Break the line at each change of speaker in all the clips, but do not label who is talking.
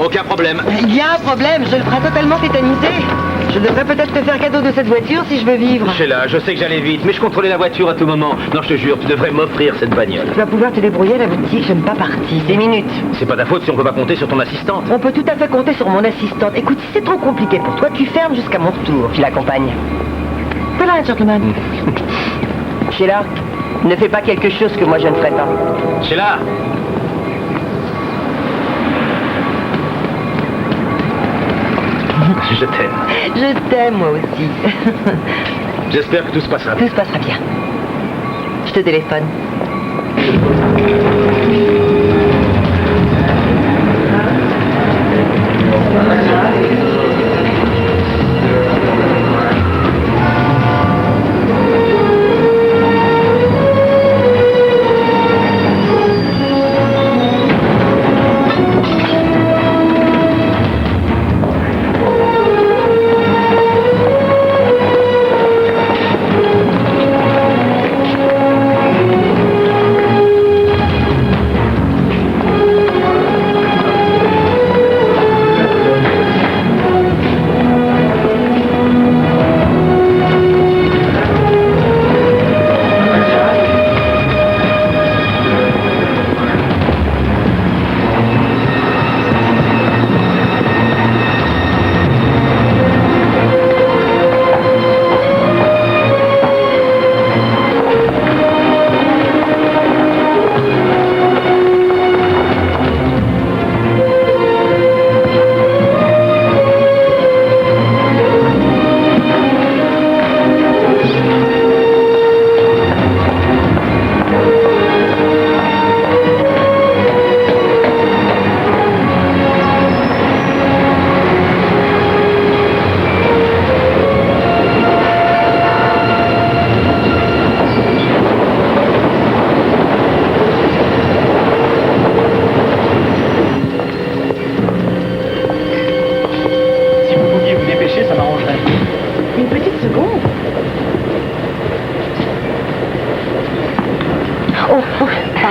Aucun problème.
Il y a un problème, je le ferai totalement tétaniser. Je devrais peut-être te faire cadeau de cette voiture si je veux vivre.
Sheila, je sais que j'allais vite, mais je contrôlais la voiture à tout moment. Non, je te jure, tu devrais m'offrir cette bagnole.
Tu vas pouvoir te débrouiller à la boutique, je n'aime pas partie. 10 minutes.
C'est pas ta faute si on peut pas compter sur ton assistante.
On peut tout à fait compter sur mon assistante. Écoute, si c'est trop compliqué pour toi, tu fermes jusqu'à mon retour. Je l'accompagne. Voilà un gentleman. Sheila, ne fais pas quelque chose que moi je ne ferai pas.
Sheila! Je t'aime.
Je t'aime, moi aussi.
J'espère que tout se passera bien.
Tout se passera bien. Je te téléphone.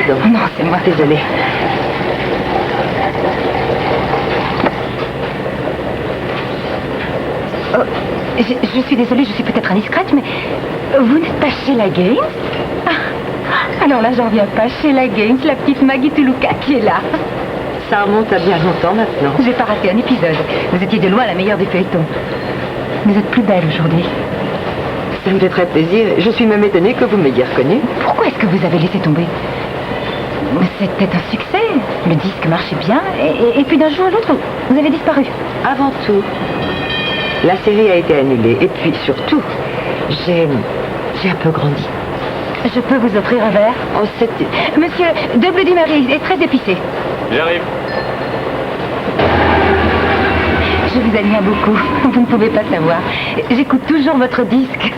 Non, c'est moi, désolée. Oh, je suis désolée, je suis peut-être indiscrète, mais vous n'êtes pas Sheila Gaines? Ah, alors là, j'en reviens pas. Sheila Gaines, la petite Maggie Tuluka qui est là. Ça remonte à bien longtemps maintenant. J'ai pas raté un épisode. Vous étiez de loin la meilleure des feuilletons. Vous êtes plus belle aujourd'hui. Ça me fait très plaisir. Je suis même étonnée que vous m'ayez reconnue. Pourquoi est-ce que vous avez laissé tomber? C'était un succès. Le disque marchait bien. Et puis d'un jour à l'autre, vous avez disparu. Avant tout, la série a été annulée. Et puis surtout, j'ai un peu grandi. Je peux vous offrir un verre? Oh, c'était... Monsieur, deux Bloody Mary et très épicé.
J'arrive.
Je vous admire beaucoup. Vous ne pouvez pas savoir. J'écoute toujours votre disque.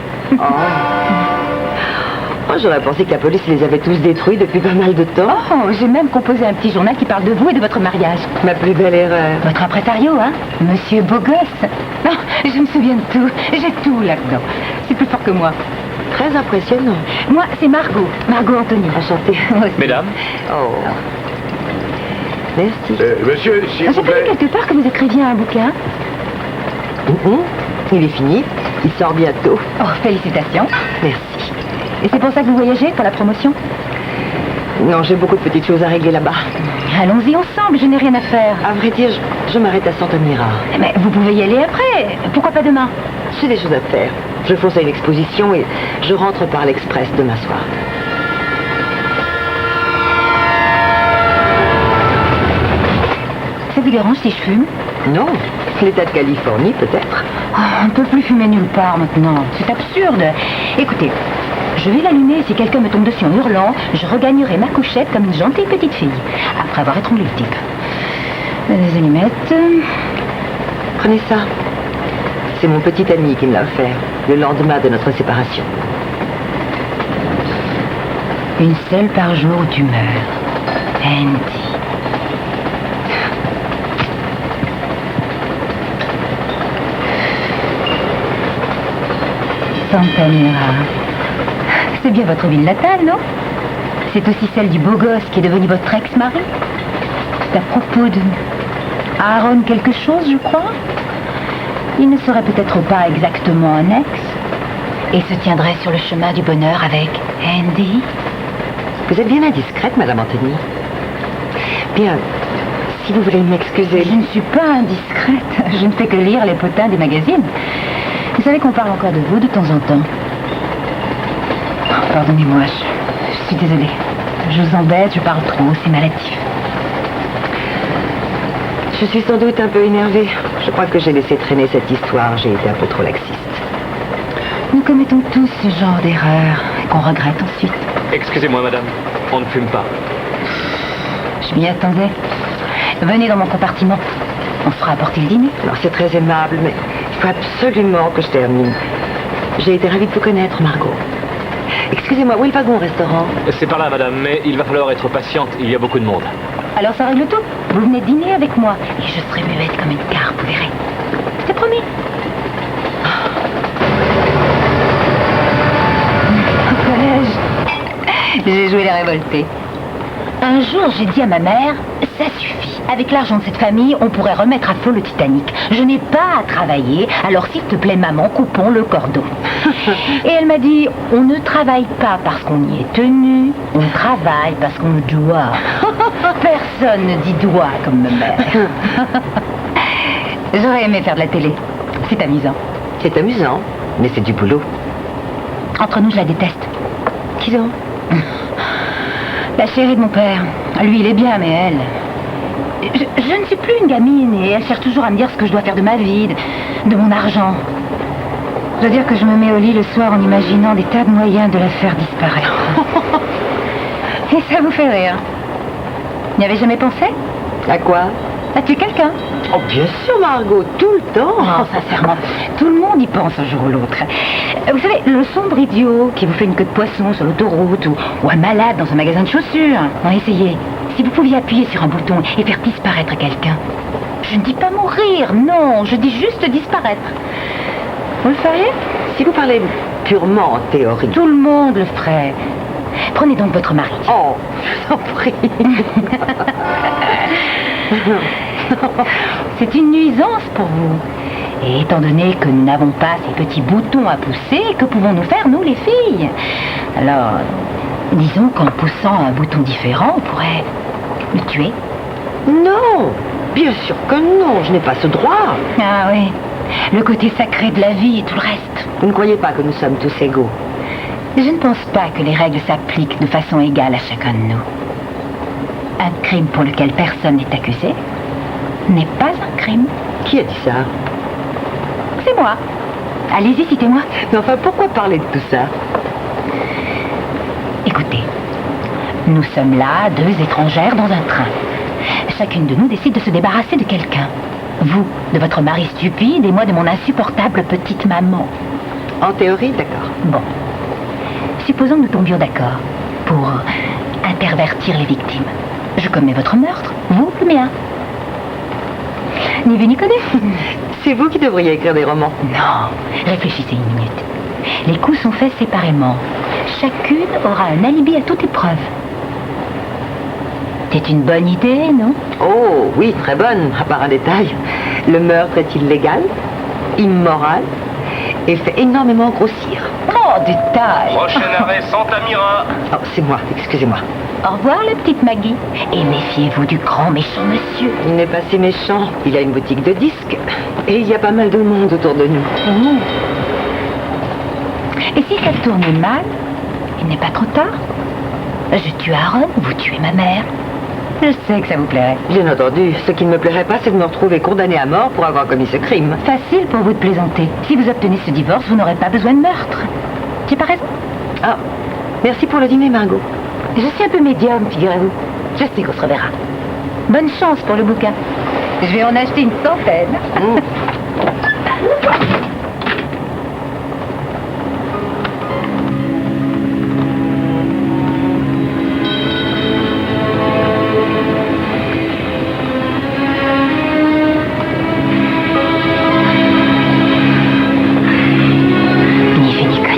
Oh, j'aurais pensé que la police les avait tous détruits depuis pas mal de temps. Oh, j'ai même composé un petit journal qui parle de vous et de votre mariage. Ma plus belle erreur. Votre impresario, hein? Monsieur Beaugosse. Non, je me souviens de tout. J'ai tout là-dedans. C'est plus fort que moi. Très impressionnant. Moi, c'est Margot. Margot Anthony. Enchantée.
Mesdames.
Oh. Merci.
Monsieur, s'il vous
J'ai
plaît.
vu quelque part que vous écriviez un bouquin. Il est fini. Il sort bientôt. Oh, félicitations. Merci. Et c'est pour ça que vous voyagez, pour la promotion? Non, j'ai beaucoup de petites choses à régler là-bas. Allons-y ensemble, je n'ai rien à faire. À vrai dire, je m'arrête à Santa Mira. Mais vous pouvez y aller après. Pourquoi pas demain? J'ai des choses à faire. Je fonce à une exposition et je rentre par l'express demain soir. Ça vous dérange si je fume? Non. L'État de Californie, peut-être. Oh, on ne peut plus fumer nulle part maintenant. C'est absurde. Écoutez, je vais l'allumer et si quelqu'un me tombe dessus en hurlant, je regagnerai ma couchette comme une gentille petite fille, après avoir étranglé le type. Des allumettes. Prenez ça. C'est mon petit ami qui me l'a offert, le lendemain de notre séparation. Une seule par jour où tu meurs. Andy. Santa Mira. C'est bien votre ville natale, non? C'est aussi celle du beau gosse qui est devenu votre ex-mari. C'est à propos de... Aaron quelque chose, je crois. Il ne serait peut-être pas exactement un ex et se tiendrait sur le chemin du bonheur avec Andy.
Vous êtes bien indiscrète, Madame Anthony. Bien, si vous voulez m'excuser...
Je ne suis pas indiscrète. Je ne fais que lire les potins des magazines. Vous savez qu'on parle encore de vous de temps en temps. Oh, pardonnez-moi, je suis désolée. Je vous embête, je parle trop, c'est maladif.
Je suis sans doute un peu énervée. Je crois que j'ai laissé traîner cette histoire. J'ai été un peu trop laxiste.
Nous commettons tous ce genre d'erreur qu'on regrette ensuite.
Excusez-moi, madame, on ne fume pas.
Je m'y attendais. Venez dans mon compartiment. On se fera apporter le dîner.
Alors, c'est très aimable, mais il faut absolument que je termine. J'ai été ravie de vous connaître, Margot. Excusez-moi, où est le wagon au restaurant?
C'est par là, madame, mais il va falloir être patiente. Il y a beaucoup de monde.
Alors ça règle tout. Vous venez dîner avec moi et je serai muette comme une carpe, vous verrez. C'est promis. Au collège, j'ai joué les révoltés. Un jour, j'ai dit à ma mère, ça suffit. Avec l'argent de cette famille, on pourrait remettre à flot le Titanic. Je n'ai pas à travailler, alors s'il te plaît, maman, coupons le cordon. Et elle m'a dit, on ne travaille pas parce qu'on y est tenu, on travaille parce qu'on doit. Personne ne dit doit comme ma mère. J'aurais aimé faire de la télé. C'est amusant.
C'est amusant, mais c'est du boulot.
Entre nous, je la déteste.
Qui donc?
La chérie de mon père. Lui, il est bien, mais elle... Je ne suis plus une gamine et elle cherche toujours à me dire ce que je dois faire de ma vie, de mon argent. Je dois dire que je me mets au lit le soir en imaginant des tas de moyens de la faire disparaître. Et ça vous fait rire. N'y avez jamais pensé?
À quoi?
À tuer quelqu'un?
Oh, bien sûr, Margot, tout le temps.
Non, sincèrement, tout le monde y pense un jour ou l'autre. Vous savez, le sombre idiot qui vous fait une queue de poisson sur l'autoroute ou un malade dans un magasin de chaussures. Non, essayez. Si vous pouviez appuyer sur un bouton et faire disparaître quelqu'un. Je ne dis pas mourir, non, je dis juste disparaître. Vous le feriez?
Si vous parlez purement en théorie...
Tout le monde le ferait. Prenez donc votre mari.
Oh, je vous en prie.
C'est une nuisance pour vous. Et étant donné que nous n'avons pas ces petits boutons à pousser, que pouvons-nous faire, nous, les filles? Alors, disons qu'en poussant un bouton différent, on pourrait le tuer.
Non, bien sûr que non, je n'ai pas ce droit.
Ah oui, le côté sacré de la vie et tout le reste.
Vous ne croyez pas que nous sommes tous égaux?
Je ne pense pas que les règles s'appliquent de façon égale à chacun de nous. Un crime pour lequel personne n'est accusé n'est pas un crime.
Qui a dit ça?
C'est moi. Allez-y, citez-moi.
Mais enfin, pourquoi parler de tout ça?
Écoutez, nous sommes là, deux étrangères dans un train. Chacune de nous décide de se débarrasser de quelqu'un. Vous, de votre mari stupide, et moi de mon insupportable petite maman.
En théorie, d'accord.
Bon. Supposons que nous tombions d'accord pour intervertir les victimes. Je commets votre meurtre, vous le mien. Ni vu ni connu.
C'est vous qui devriez écrire des romans.
Non, réfléchissez une minute. Les coups sont faits séparément. Chacune aura un alibi à toute épreuve. C'est une bonne idée, non?
Oh, oui, très bonne, à part un détail. Le meurtre est illégal, immoral et fait énormément grossir.
Oh, détail!
Prochain arrêt, Santa Mira.
Oh, c'est moi, excusez-moi.
Au revoir, la petite Maggie. Et méfiez-vous du grand méchant monsieur.
Il n'est pas si méchant. Il a une boutique de disques. Et il y a pas mal de monde autour de nous.
Oh. Et si ça tournait mal, il n'est pas trop tard. Je tue Aaron, vous tuez ma mère. Je sais que ça vous plairait.
Bien entendu, ce qui ne me plairait pas, c'est de me retrouver condamné à mort pour avoir commis ce crime.
Facile pour vous de plaisanter. Si vous obtenez ce divorce, vous n'aurez pas besoin de meurtre. J'ai pas raison?
Ah, merci pour le dîner, Margot.
Je suis un peu médium, figurez-vous. Je sais qu'on se reverra. Bonne chance pour le bouquin. Je vais en acheter une centaine. Ni vu ni connu.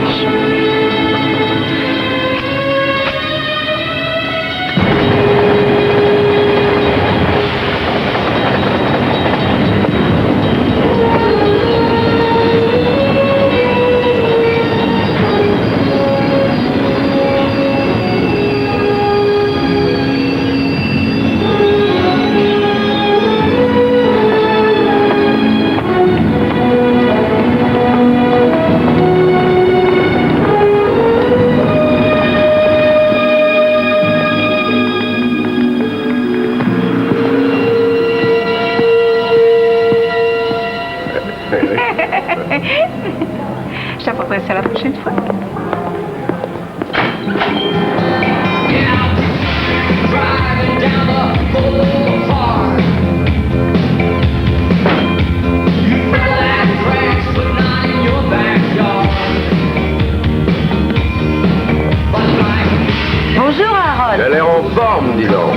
Bonjour, Aaron.
Elle a l'air en forme, dis donc.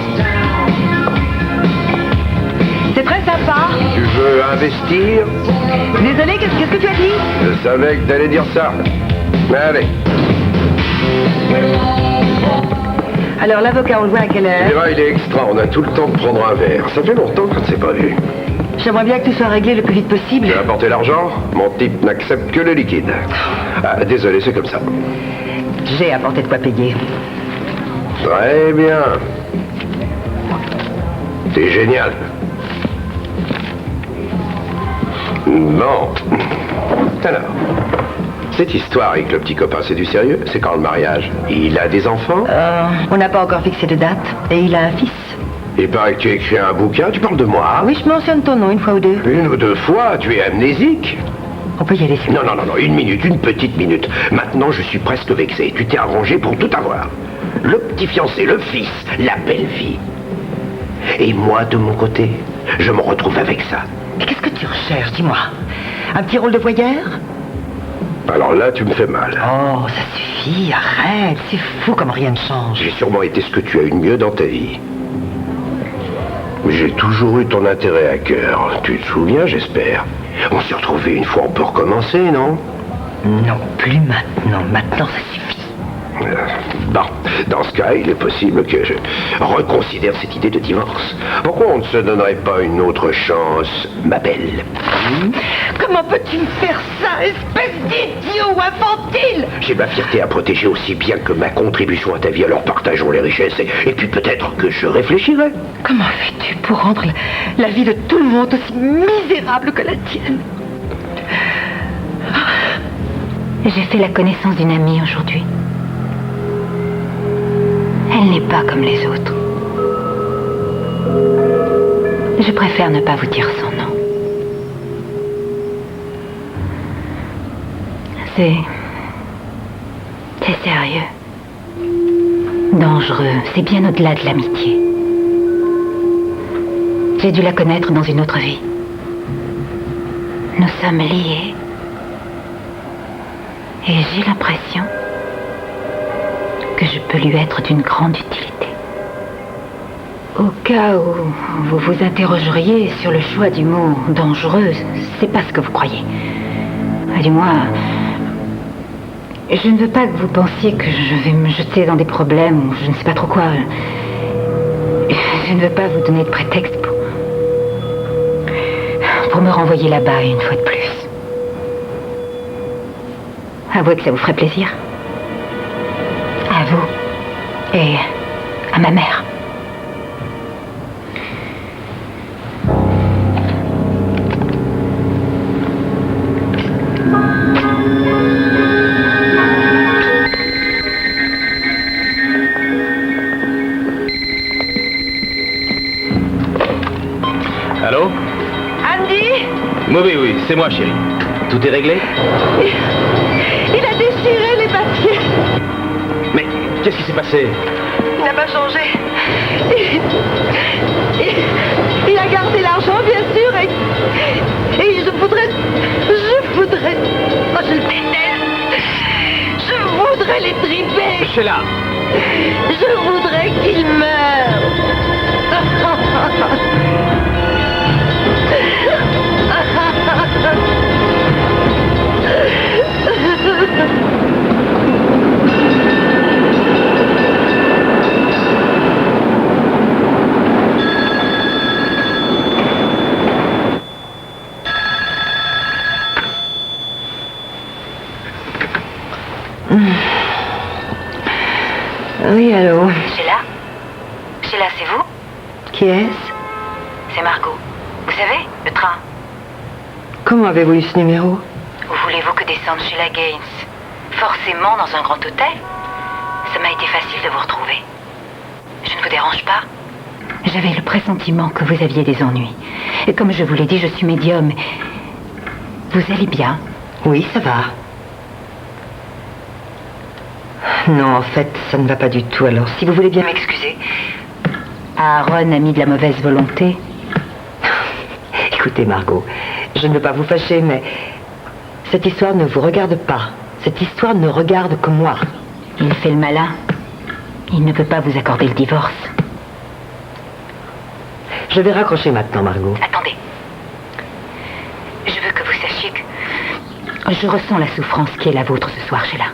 C'est très sympa.
Tu veux investir?
Désolé, qu'est-ce que tu as dit?
Je savais que t'allais dire ça. Mais allez.
Alors, l'avocat, on le voit à quelle
Tu
heure?
verras, il est extra. On a tout le temps de prendre un verre. Ça fait longtemps qu'on ne s'est pas vu.
J'aimerais bien que tout soit réglé le plus vite possible.
Tu as apporté l'argent? Mon type n'accepte que le liquide. Ah, désolé, c'est comme ça.
J'ai apporté de quoi payer.
Très bien. C'est génial. Bon. Alors, cette histoire avec le petit copain, c'est du sérieux? C'est quand le mariage? Il a des enfants?
On n'a pas encore fixé de date. Et il a un fils.
Il paraît que tu as écrit un bouquin, tu parles de moi?
Ah oui, je mentionne ton nom une fois ou deux.
Une ou deux fois, tu es amnésique?
On peut y aller,
Non, une minute, une petite minute. Maintenant, je suis presque vexé. Tu t'es arrangé pour tout avoir. Le petit fiancé, le fils, la belle vie. Et moi, de mon côté, je me retrouve avec ça.
Mais qu'est-ce que tu recherches, dis-moi? Un petit rôle de voyeur?
Alors là, tu me fais mal.
Oh, ça suffit, arrête. C'est fou comme rien ne change.
J'ai sûrement été ce que tu as eu de mieux dans ta vie. Mais j'ai toujours eu ton intérêt à cœur. Tu te souviens, j'espère. On s'est retrouvés une fois, on peut recommencer, non?
Non, plus maintenant. Maintenant, ça suffit.
Bon, dans ce cas, il est possible que je reconsidère cette idée de divorce. Pourquoi on ne se donnerait pas une autre chance, ma belle?
Comment peux-tu me faire ça, espèce d'idiot infantile?
J'ai ma fierté à protéger aussi bien que ma contribution à ta vie, alors partageons les richesses et puis peut-être que je réfléchirai.
Comment fais-tu pour rendre la vie de tout le monde aussi misérable que la tienne?
J'ai fait la connaissance d'une amie aujourd'hui. Elle n'est pas comme les autres. Je préfère ne pas vous dire son nom. C'est sérieux. Dangereux. C'est bien au-delà de l'amitié. J'ai dû la connaître dans une autre vie. Nous sommes liés. Et j'ai l'impression que je peux lui être d'une grande utilité. Au cas où vous vous interrogeriez sur le choix du mot « dangereuse », c'est pas ce que vous croyez. Du moins, je ne veux pas que vous pensiez que je vais me jeter dans des problèmes ou je ne sais pas trop quoi. Je ne veux pas vous donner de prétexte pour me renvoyer là-bas une fois de plus. Avouez que ça vous ferait plaisir. À vous et à ma mère.
Allô?
Andy?
Oui, c'est moi, chérie. Tout est réglé?
Il a déchiré les papiers.
Mais qu'est-ce qui s'est passé?
Il n'a pas changé. Il a gardé l'argent, bien sûr, et je voudrais... Oh, je le déteste. Je voudrais les triper.
Sheila!
Je voudrais qu'il meure. Oui, allô?
Sheila, c'est vous?
Qui est-ce?
C'est Margot. Vous savez, le train.
Comment avez-vous eu ce numéro?
Voulez-vous que descende Sheila Gaines? Forcément dans un grand hôtel? Ça m'a été facile de vous retrouver. Je ne vous dérange pas? J'avais le pressentiment que vous aviez des ennuis. Et comme je vous l'ai dit, je suis médium. Vous allez bien?
Oui, ça va. Non, en fait, ça ne va pas du tout. Alors, si vous voulez bien m'excuser.
Aaron a mis de la mauvaise volonté.
Écoutez, Margot, je ne veux pas vous fâcher, mais cette histoire ne vous regarde pas. Cette histoire ne regarde que moi.
Il fait le malin. Il ne peut pas vous accorder le divorce.
Je vais raccrocher maintenant, Margot.
Attendez. Je veux que vous sachiez que je ressens la souffrance qui est la vôtre ce soir, Sheila.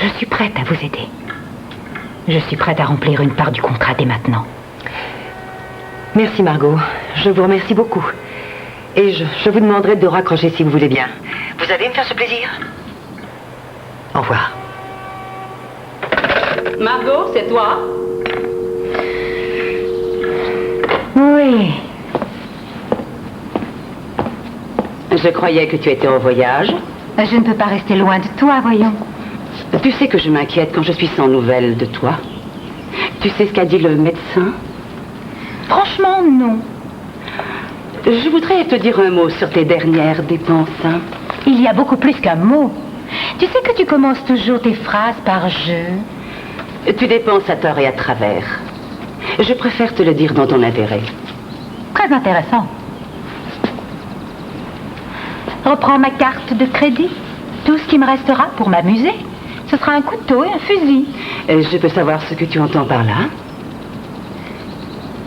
Je suis prête à vous aider. Je suis prête à remplir une part du contrat dès maintenant.
Merci, Margot. Je vous remercie beaucoup. Et je vous demanderai de raccrocher si vous voulez bien. Vous allez me faire ce plaisir? Au revoir.
Margot, c'est toi?
Oui.
Je croyais que tu étais en voyage.
Je ne peux pas rester loin de toi, voyons.
Tu sais que je m'inquiète quand je suis sans nouvelles de toi. Tu sais ce qu'a dit le médecin?
Franchement, non.
Je voudrais te dire un mot sur tes dernières dépenses.
Il y a beaucoup plus qu'un mot. Tu sais que tu commences toujours tes phrases par « je ».
Tu dépenses à tort et à travers. Je préfère te le dire dans ton intérêt.
Très intéressant. Reprends ma carte de crédit. Tout ce qui me restera pour m'amuser, ce sera un couteau et un fusil.
Je peux savoir ce que tu entends par là?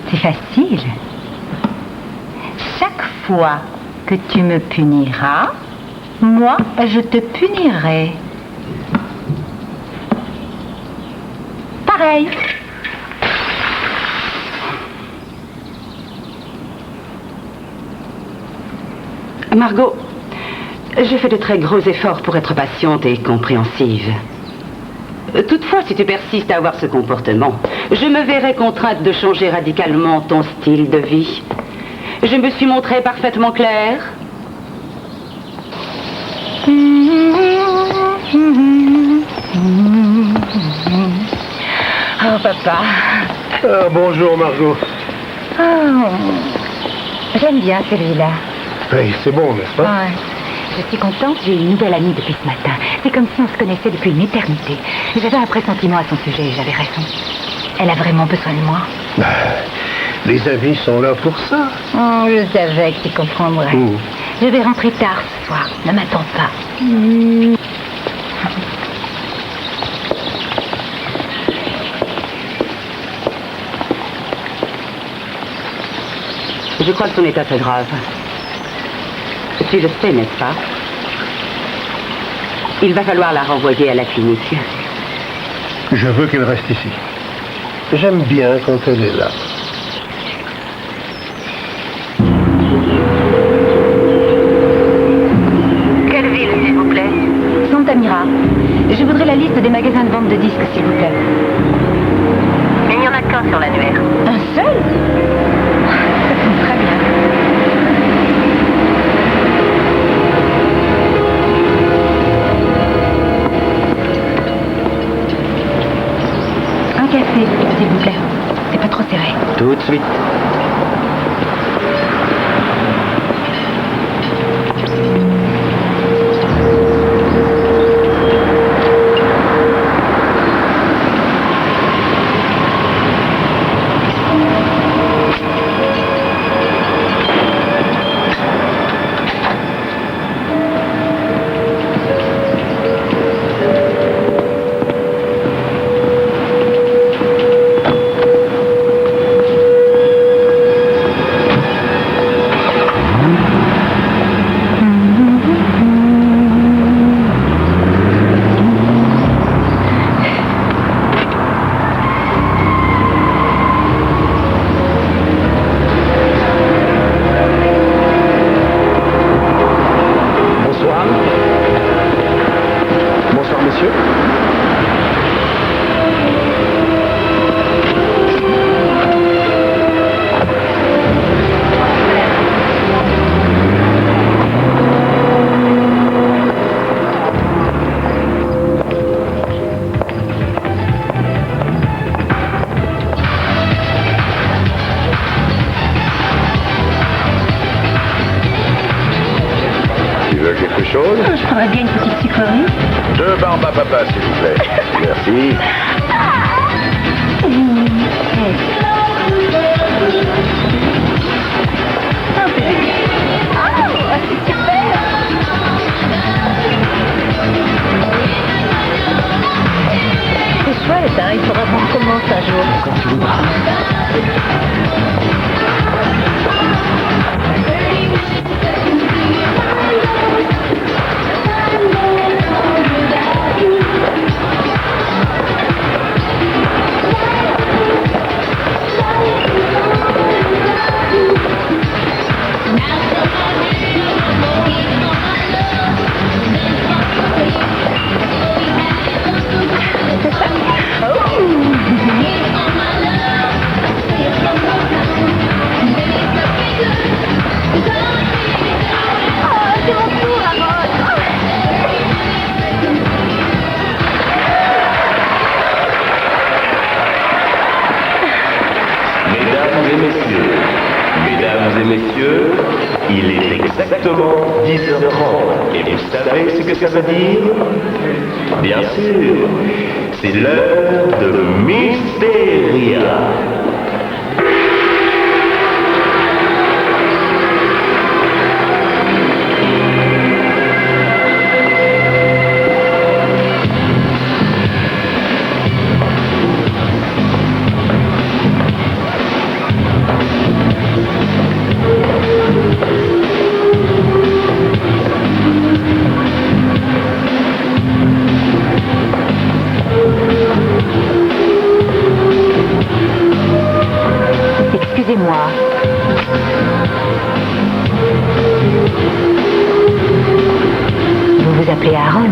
C'est facile. Chaque fois que tu me puniras, moi, je te punirai. Pareil.
Margot, je fais de très gros efforts pour être patiente et compréhensive. Toutefois, si tu persistes à avoir ce comportement, je me verrai contrainte de changer radicalement ton style de vie. Je me suis montrée parfaitement claire.
Oh, papa.
Bonjour, Margot.
Oh, j'aime bien celui-là.
Oui, c'est bon, n'est-ce pas?
Ouais. Je suis contente, j'ai une nouvelle amie depuis ce matin. C'est comme si on se connaissait depuis une éternité. J'avais un pressentiment à son sujet et j'avais raison. Elle a vraiment besoin de moi.
Les amis sont là pour ça.
Oh, je savais que tu comprendrais. Je vais rentrer tard ce soir. Ne m'attends pas.
Je crois que son état est grave. Tu le sais, n'est-ce pas? Il va falloir la renvoyer à la clinique.
Je veux qu'elle reste ici. J'aime bien quand elle est là.
Quelle ville, s'il vous plaît? Santa Mira. Je voudrais la liste des magasins de vente de disques, s'il vous plaît. Il n'y en a qu'un sur l'annuaire. Un seul? Ça tombe très bien. Un café, s'il vous plaît. C'est pas trop serré.
Tout de suite.
Je prendrais bien une petite sucrerie.
2 barbes à papa, s'il vous plaît. Merci.
C'est chouette, hein, vacances un jour.
Quand tu voudras.
Mesdames et messieurs, il est exactement 10h30. Et vous savez ce que ça veut dire? Bien sûr, c'est l'heure de Mystéria.
Excusez-moi. Vous vous appelez Aaron?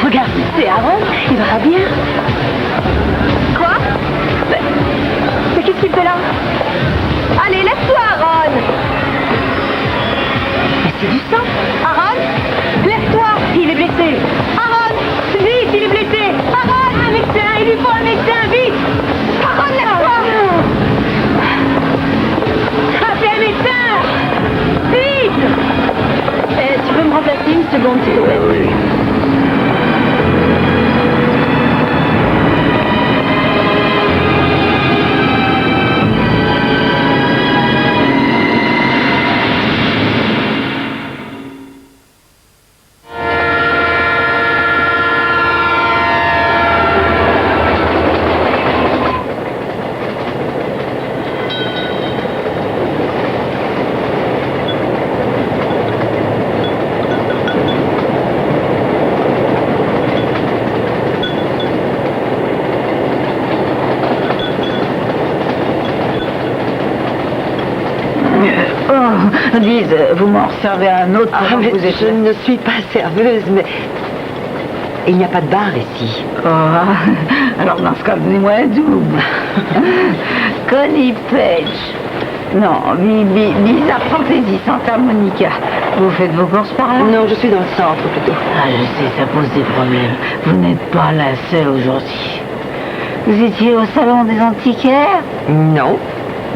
Regarde, c'est Aaron, il va bien. Quoi? Mais qu'est-ce qu'il fait là? Allez, laisse-toi, Aaron! Mais c'est du sang! Aaron, lève-toi! Il est blessé! Aaron, vite, il est blessé! Aaron, un médecin! Il lui faut un médecin, vite! Aaron, lève-toi! Appelez un médecin! Vite! Tu peux me remplacer une seconde, s'il te plaît?
Oui.
Lise, vous m'en servez un autre
Ah, mais je ne suis pas serveuse, mais... Il n'y a pas de bar ici.
Oh, alors dans ce cas, donnez-moi un double. Connie Page. Non, Lisa Fantasy, Santa Monica. Vous faites vos courses par là?
Non, je suis dans le centre plutôt.
Ah, je sais, ça pose des problèmes. Vous n'êtes pas la seule aujourd'hui. Vous étiez au salon des antiquaires?
Non.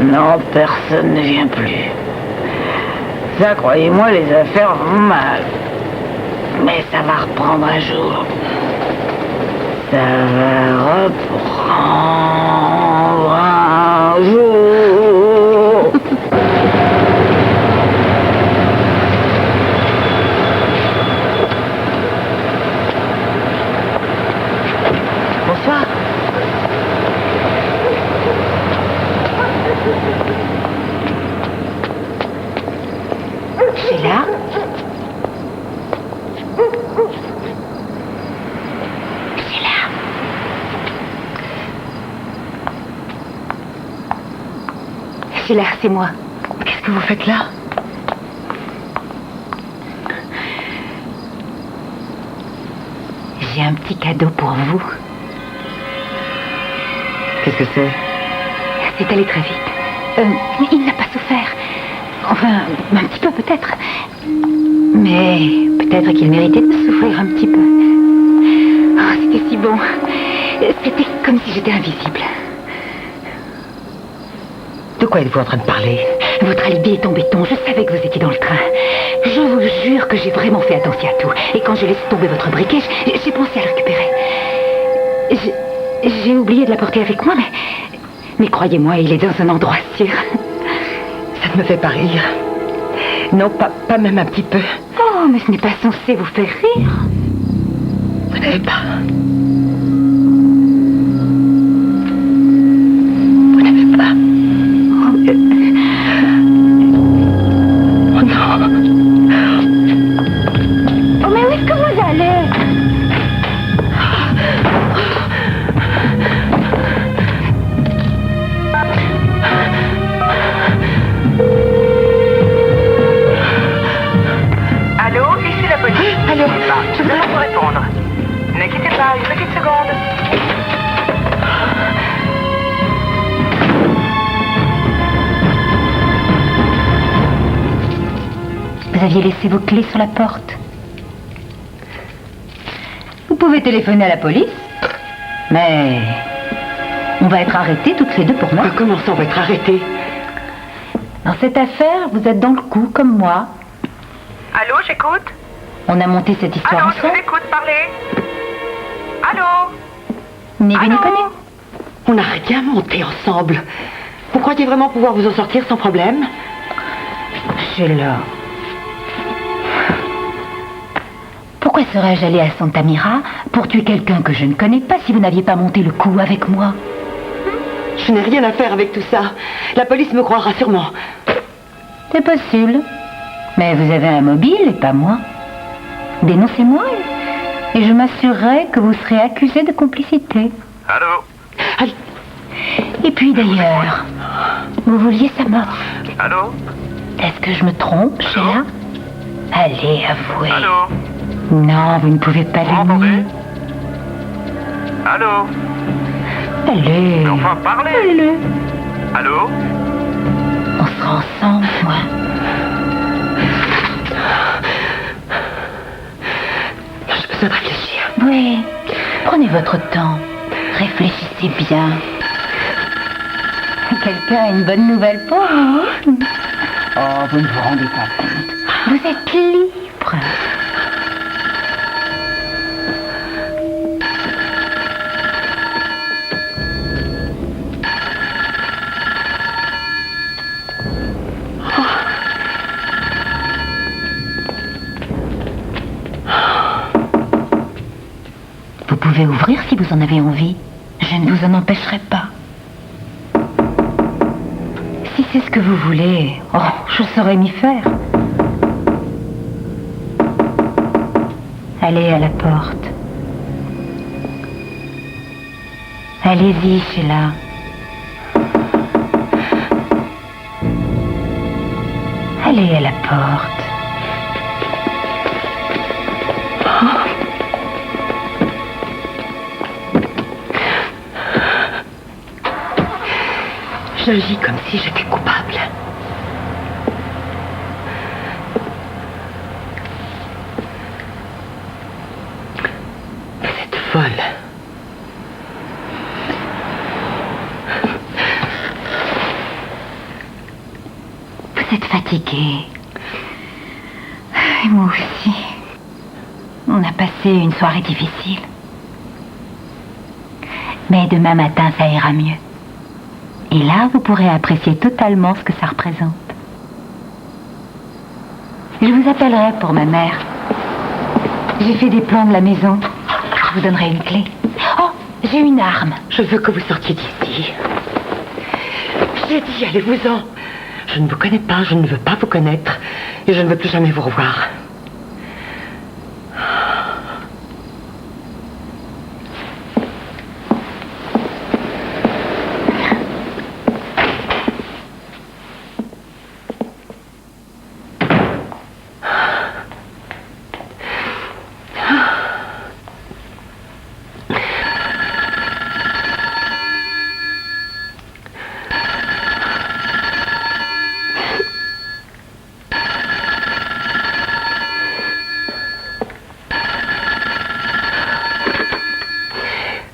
Non, personne ne vient plus. Ça, croyez-moi, les affaires vont mal. Mais ça va reprendre un jour. Ça va reprendre un jour.
Bonsoir.
Sheila? Sheila? Sheila, c'est moi.
Qu'est-ce que vous faites là?
J'ai un petit cadeau pour vous.
Qu'est-ce que c'est?
C'est allé très vite. Il n'a pas souffert. Enfin, un petit peu peut-être. Mais peut-être qu'il méritait de souffrir un petit peu. Oh, c'était si bon. C'était comme si j'étais invisible.
De quoi êtes-vous en train de parler?
Votre alibi est tombé ton. Je savais que vous étiez dans le train. Je vous jure que j'ai vraiment fait attention à tout. Et quand je laisse tomber votre briquet, j'ai pensé à le récupérer. J'ai oublié de l'apporter avec moi, mais croyez-moi, il est dans un endroit sûr.
Ça ne me fait pas rire. Non, pas même un petit peu.
Oh, mais ce n'est pas censé vous faire rire.
Vous n'avez pas. Vous n'avez pas. Oh non.
Oh, mais où est-ce que vous allez?
Allô, ici la police.
Allô?
Je vais vous répondre. Ne quittez pas, une petite seconde.
Vous aviez laissé vos clés sur la porte. Vous pouvez téléphoner à la police, mais on va être arrêtés toutes les deux pour moi.
Comment ça, on va être arrêtés?
Dans cette affaire, vous êtes dans le coup, comme moi.
Allô, j'écoute.
On a monté cette histoire
Allô, je vous
ensemble.
écoute, parlez. Allô.
Ni vu ni
Allô?
connu.
On n'a rien monté ensemble. Vous croyez vraiment pouvoir vous en sortir sans problème?
Sheila. Pourquoi serais-je allée à Santa Mira pour tuer quelqu'un que je ne connais pas si vous n'aviez pas monté le coup avec moi?
Je n'ai rien à faire avec tout ça. La police me croira sûrement.
C'est possible. Mais vous avez un mobile et pas moi. Dénoncez-moi et je m'assurerai que vous serez accusé de complicité.
Allô?
Et puis d'ailleurs, vous vouliez sa mort.
Allô?
Est-ce que je me trompe, Sheila? Allez, avouez.
Allô?
Non, vous ne pouvez pas
Vous
le
m'entendez?
nier.
Allô?
Allez.
Mais enfin, parlez!
Allez.
Allô?
On sera ensemble, moi.
J'ai besoin de réfléchir.
Oui. Prenez votre temps. Réfléchissez bien. Quelqu'un a une bonne nouvelle pour vous? Oh, vous ne vous rendez pas compte. Vous êtes libre. Vous pouvez ouvrir si vous en avez envie. Je ne vous en empêcherai pas. Si c'est ce que vous voulez, oh, je saurais m'y faire. Allez à la porte. Allez-y, Sheila. Allez à la porte.
J'agis comme si j'étais coupable. Vous êtes folle.
Vous êtes fatiguée. Et moi aussi. On a passé une soirée difficile. Mais demain matin, ça ira mieux. Et là, vous pourrez apprécier totalement ce que ça représente. Je vous appellerai pour ma mère. J'ai fait des plans de la maison. Je vous donnerai une clé. Oh, j'ai une arme.
Je veux que vous sortiez d'ici. J'ai dit, allez-vous-en. Je ne vous connais pas, je ne veux pas vous connaître. Et je ne veux plus jamais vous revoir.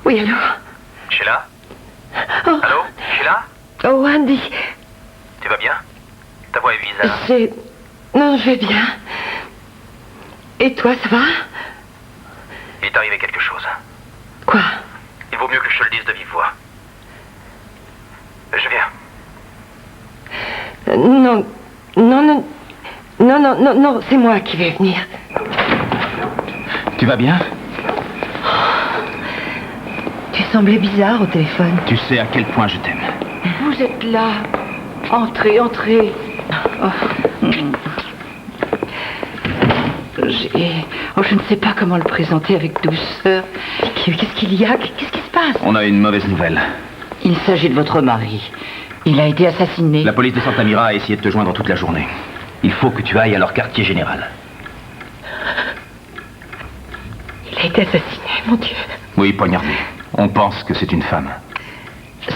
Oui, allô?
Sheila?
Oh.
Allô? Sheila?
Oh, Andy.
Tu vas bien? Ta voix est bizarre.
Non, je vais bien. Et toi, ça va?
Il est arrivé quelque chose.
Quoi?
Il vaut mieux que je te le dise de vive voix. Je viens.
Non, c'est moi qui vais venir.
Tu vas bien?
Tu semblais bizarre au téléphone.
Tu sais à quel point je t'aime.
Vous êtes là. Entrez, entrez. Je ne sais pas comment le présenter avec douceur.
Qu'est-ce qu'il y a? Qu'est-ce qui se passe?
On a une mauvaise nouvelle.
Il s'agit de votre mari. Il a été assassiné.
La police de Santa Mira a essayé de te joindre toute la journée. Il faut que tu ailles à leur quartier général.
Il a été assassiné, mon Dieu.
Oui, poignardé. On pense que c'est une femme.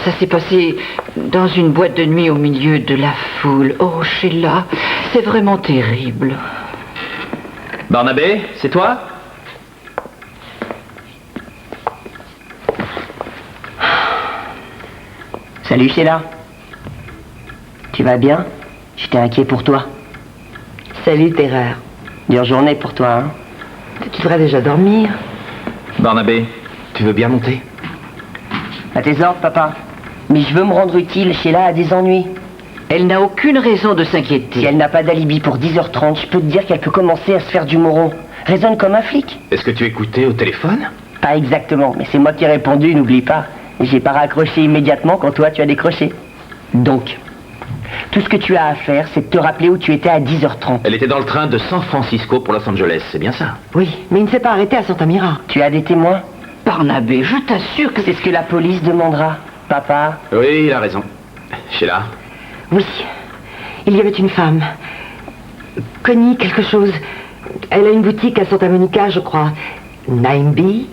Ça s'est passé dans une boîte de nuit au milieu de la foule. Oh, Sheila, c'est vraiment terrible.
Barnabé, c'est toi?
Salut Sheila. Tu vas bien? J'étais inquiet pour toi.
Salut, Terreur.
Dure journée pour toi, hein?
Tu devrais déjà dormir.
Barnabé, tu veux bien monter?
À tes ordres, papa. Mais je veux me rendre utile. Sheila a des ennuis.
Elle n'a aucune raison de s'inquiéter.
Si elle n'a pas d'alibi pour 10h30, je peux te dire qu'elle peut commencer à se faire du moron. Raisonne comme un flic.
Est-ce que tu écoutais au téléphone?
Pas exactement, mais c'est moi qui ai répondu, n'oublie pas. J'ai pas raccroché immédiatement quand toi tu as décroché. Donc, tout ce que tu as à faire, c'est de te rappeler où tu étais à 10h30.
Elle était dans le train de San Francisco pour Los Angeles, c'est bien ça?
Oui, mais il ne s'est pas arrêté à Santa Mira.
Tu as des témoins?
Barnabé, je t'assure que
C'est ce que la police demandera. Papa?
Oui, il a raison. Sheila?
Oui, il y avait une femme. Connie quelque chose. Elle a une boutique à Santa Monica, je crois. Naimbi?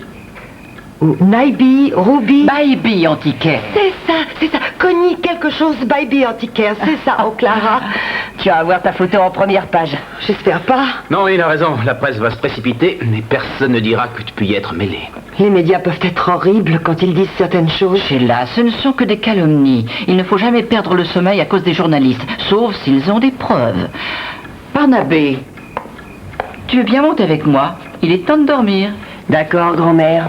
Ou Naibi, Ruby?
Baby Antiquaire.
C'est ça. Connie quelque chose, Baby Antiquaire. C'est ça, oh Clara.
Tu vas avoir ta photo en première page.
J'espère pas.
Non, il a raison. La presse va se précipiter, mais personne ne dira que tu peux y être mêlé.
Les médias peuvent être horribles quand ils disent certaines choses.
Sheila, ce ne sont que des calomnies. Il ne faut jamais perdre le sommeil à cause des journalistes, sauf s'ils ont des preuves. Barnabé, tu veux bien monter avec moi? Il est temps de dormir.
D'accord, grand-mère.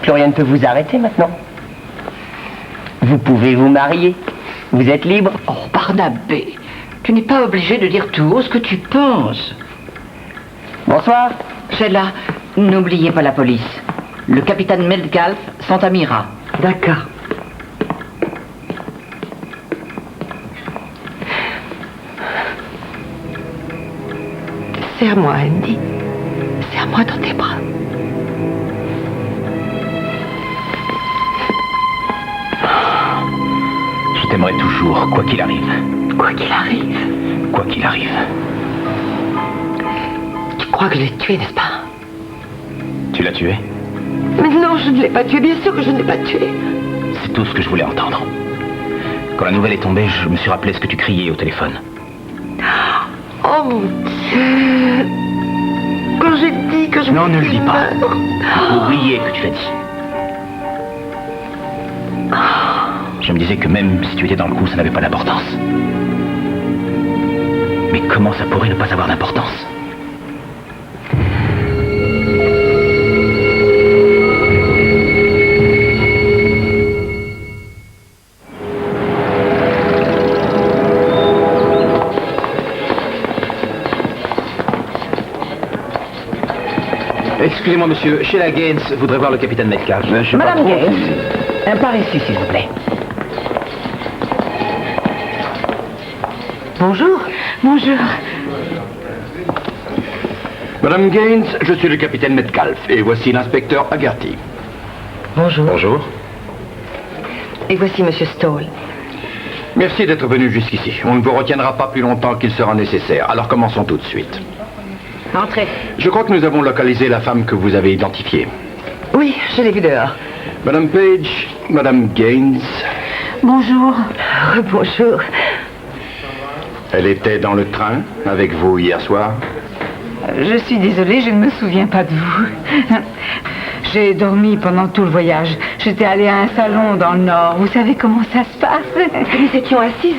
Plus rien ne peut vous arrêter maintenant. Vous pouvez vous marier. Vous êtes libre.
Oh, Barnabé, tu n'es pas obligé de dire tout haut ce que tu penses.
Bonsoir.
Sheila, n'oubliez pas la police. Le capitaine Metcalf, Santa Mira.
D'accord. Serre-moi, Andy. Serre-moi dans tes bras.
Je t'aimerai toujours, quoi qu'il arrive.
Quoi qu'il arrive.
Quoi qu'il arrive.
Tu crois que je l'ai tué, n'est-ce pas?
Tu l'as tué?
Mais non, je ne l'ai pas tué. Bien sûr que je ne l'ai pas tué.
C'est tout ce que je voulais entendre. Quand la nouvelle est tombée, je me suis rappelé ce que tu criais au téléphone.
Oh mon Dieu. Quand j'ai dit que je...
Non, ne le dis pas. Oubliez que tu l'as dit. je me disais que même si tu étais dans le coup, ça n'avait pas d'importance. Mais comment ça pourrait ne pas avoir d'importance? Excusez-moi, monsieur. Sheila Gaines voudrait voir le capitaine Metcalf.
Madame Gaines, par ici, s'il vous plaît.
Bonjour.
Bonjour.
Madame Gaines, je suis le capitaine Metcalf et voici l'inspecteur Haggerty.
Bonjour.
Bonjour.
Et voici Monsieur Stoll.
Merci d'être venu jusqu'ici. On ne vous retiendra pas plus longtemps qu'il sera nécessaire. Alors commençons tout de suite.
Entrez.
Je crois que nous avons localisé la femme que vous avez identifiée.
Oui, je l'ai vue dehors.
Madame Page, Madame Gaines.
Bonjour.
Bonjour.
Elle était dans le train avec vous hier soir?
Je suis désolée, je ne me souviens pas de vous. J'ai dormi pendant tout le voyage. J'étais allée à un salon dans le Nord. Vous savez comment ça se passe?
Nous étions assises,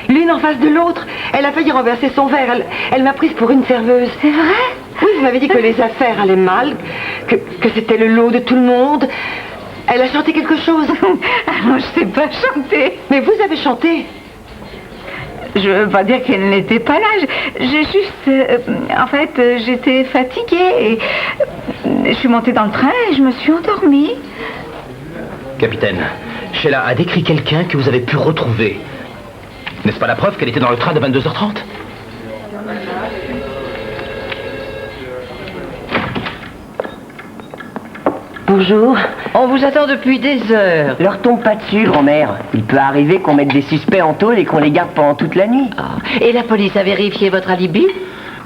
l'une en face de l'autre. Elle a failli renverser son verre. Elle m'a prise pour une serveuse.
C'est vrai?
Oui, vous m'avez dit que les affaires allaient mal, que c'était le lot de tout le monde. Elle a chanté quelque chose.
Ah non, je ne sais pas chanter.
Mais vous avez chanté.
Je veux pas dire qu'elle n'était pas là. J'ai juste... en fait, j'étais fatiguée et je suis montée dans le train et je me suis endormie.
Capitaine, Sheila a décrit quelqu'un que vous avez pu retrouver. N'est-ce pas la preuve qu'elle était dans le train de 22h30?
Bonjour.
On vous attend depuis des heures. Leur tombe pas dessus, grand-mère. Il peut arriver qu'on mette des suspects en tôle et qu'on les garde pendant toute la nuit.
Et la police a vérifié votre alibi?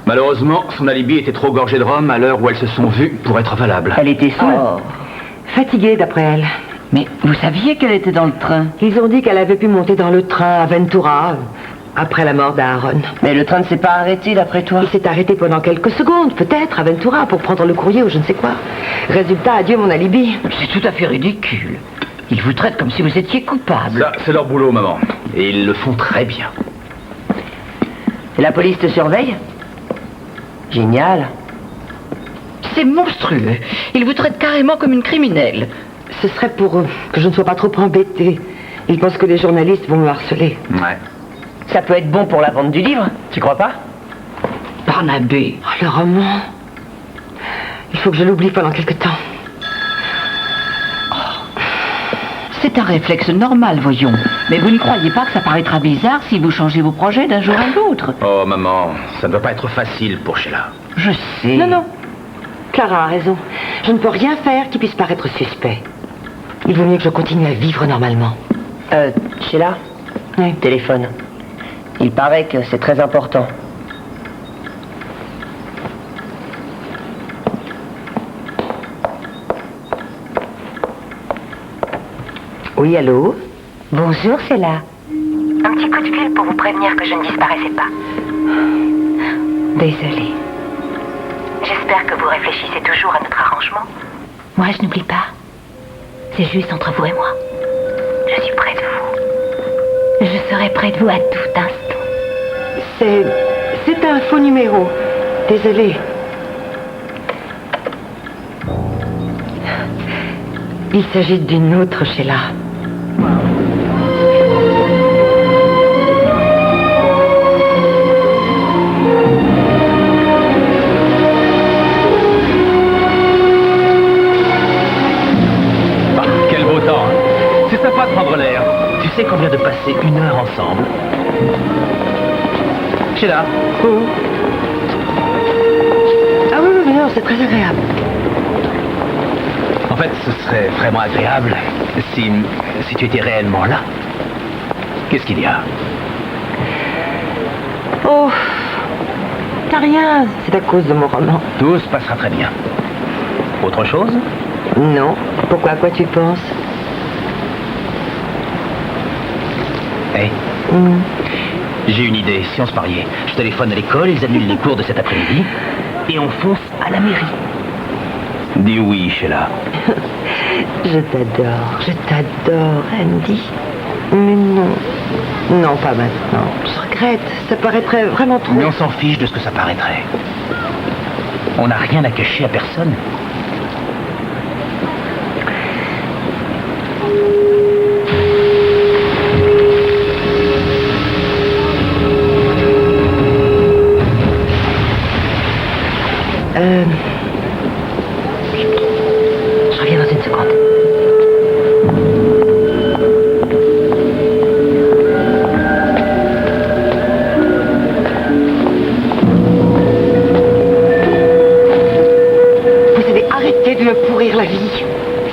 Malheureusement, son alibi était trop gorgé de rhum à l'heure où elles se sont vues pour être valable.
Elle était seule.
Fatiguée, d'après elle.
Mais vous saviez qu'elle était dans le train?
Ils ont dit qu'elle avait pu monter dans le train à Ventura, après la mort d'Aaron.
Mais le train ne s'est pas arrêté, d'après toi?
Il s'est arrêté pendant quelques secondes, peut-être, à Ventura, pour prendre le courrier ou je ne sais quoi. Résultat, adieu mon alibi.
C'est tout à fait ridicule. Ils vous traitent comme si vous étiez coupable.
Ça, c'est leur boulot, maman. Et ils le font très bien.
Et la police te surveille? Génial.
C'est monstrueux. Ils vous traitent carrément comme une criminelle.
Ce serait pour que je ne sois pas trop embêtée. Ils pensent que les journalistes vont me harceler.
Ouais.
Ça peut être bon pour la vente du livre, tu crois pas?
Barnabé.
Oh, le roman. Il faut que je l'oublie pendant quelque temps.
C'est un réflexe normal, voyons. Mais vous ne croyez pas que ça paraîtra bizarre si vous changez vos projets d'un jour à l'autre?
Oh, maman, ça ne doit pas être facile pour Sheila.
Je sais.
Non, non. Clara a raison. Je ne peux rien faire qui puisse paraître suspect. Il vaut mieux que je continue à vivre normalement.
Sheila?
Oui.
Téléphone. Il paraît que c'est très important.
Oui, allô?
Bonjour, c'est là.
Un petit coup de fil pour vous prévenir que je ne disparaissais pas.
Désolée.
J'espère que vous réfléchissez toujours à notre arrangement.
Moi, je n'oublie pas. C'est juste entre vous et moi.
Je suis près de vous.
Je serai près de vous à tout instant.
C'est un faux numéro. Désolée. Il s'agit d'une autre Sheila.
Quel beau temps. C'est sympa de prendre l'air. Tu sais qu'on vient de passer 1 heure ensemble. Sheila.
Oh. Ah oui, non, c'est très agréable.
En fait, ce serait vraiment agréable si tu étais réellement là. Qu'est-ce qu'il y a?
Oh, t'as rien, c'est à cause de mon roman.
Tout se passera très bien. Autre chose?
Non, pourquoi, à quoi tu penses?
Hey. J'ai une idée, si on se mariait. Je téléphone à l'école, ils annulent les cours de cet après-midi et on fonce à la mairie. Dis oui, Sheila.
Je t'adore, Andy. Mais non. Non, pas maintenant. Je regrette. Ça paraîtrait vraiment trop...
Mais on s'en fiche de ce que ça paraîtrait. On n'a rien à cacher à personne.
Je reviens dans une seconde. Vous avez arrêté de me pourrir la vie.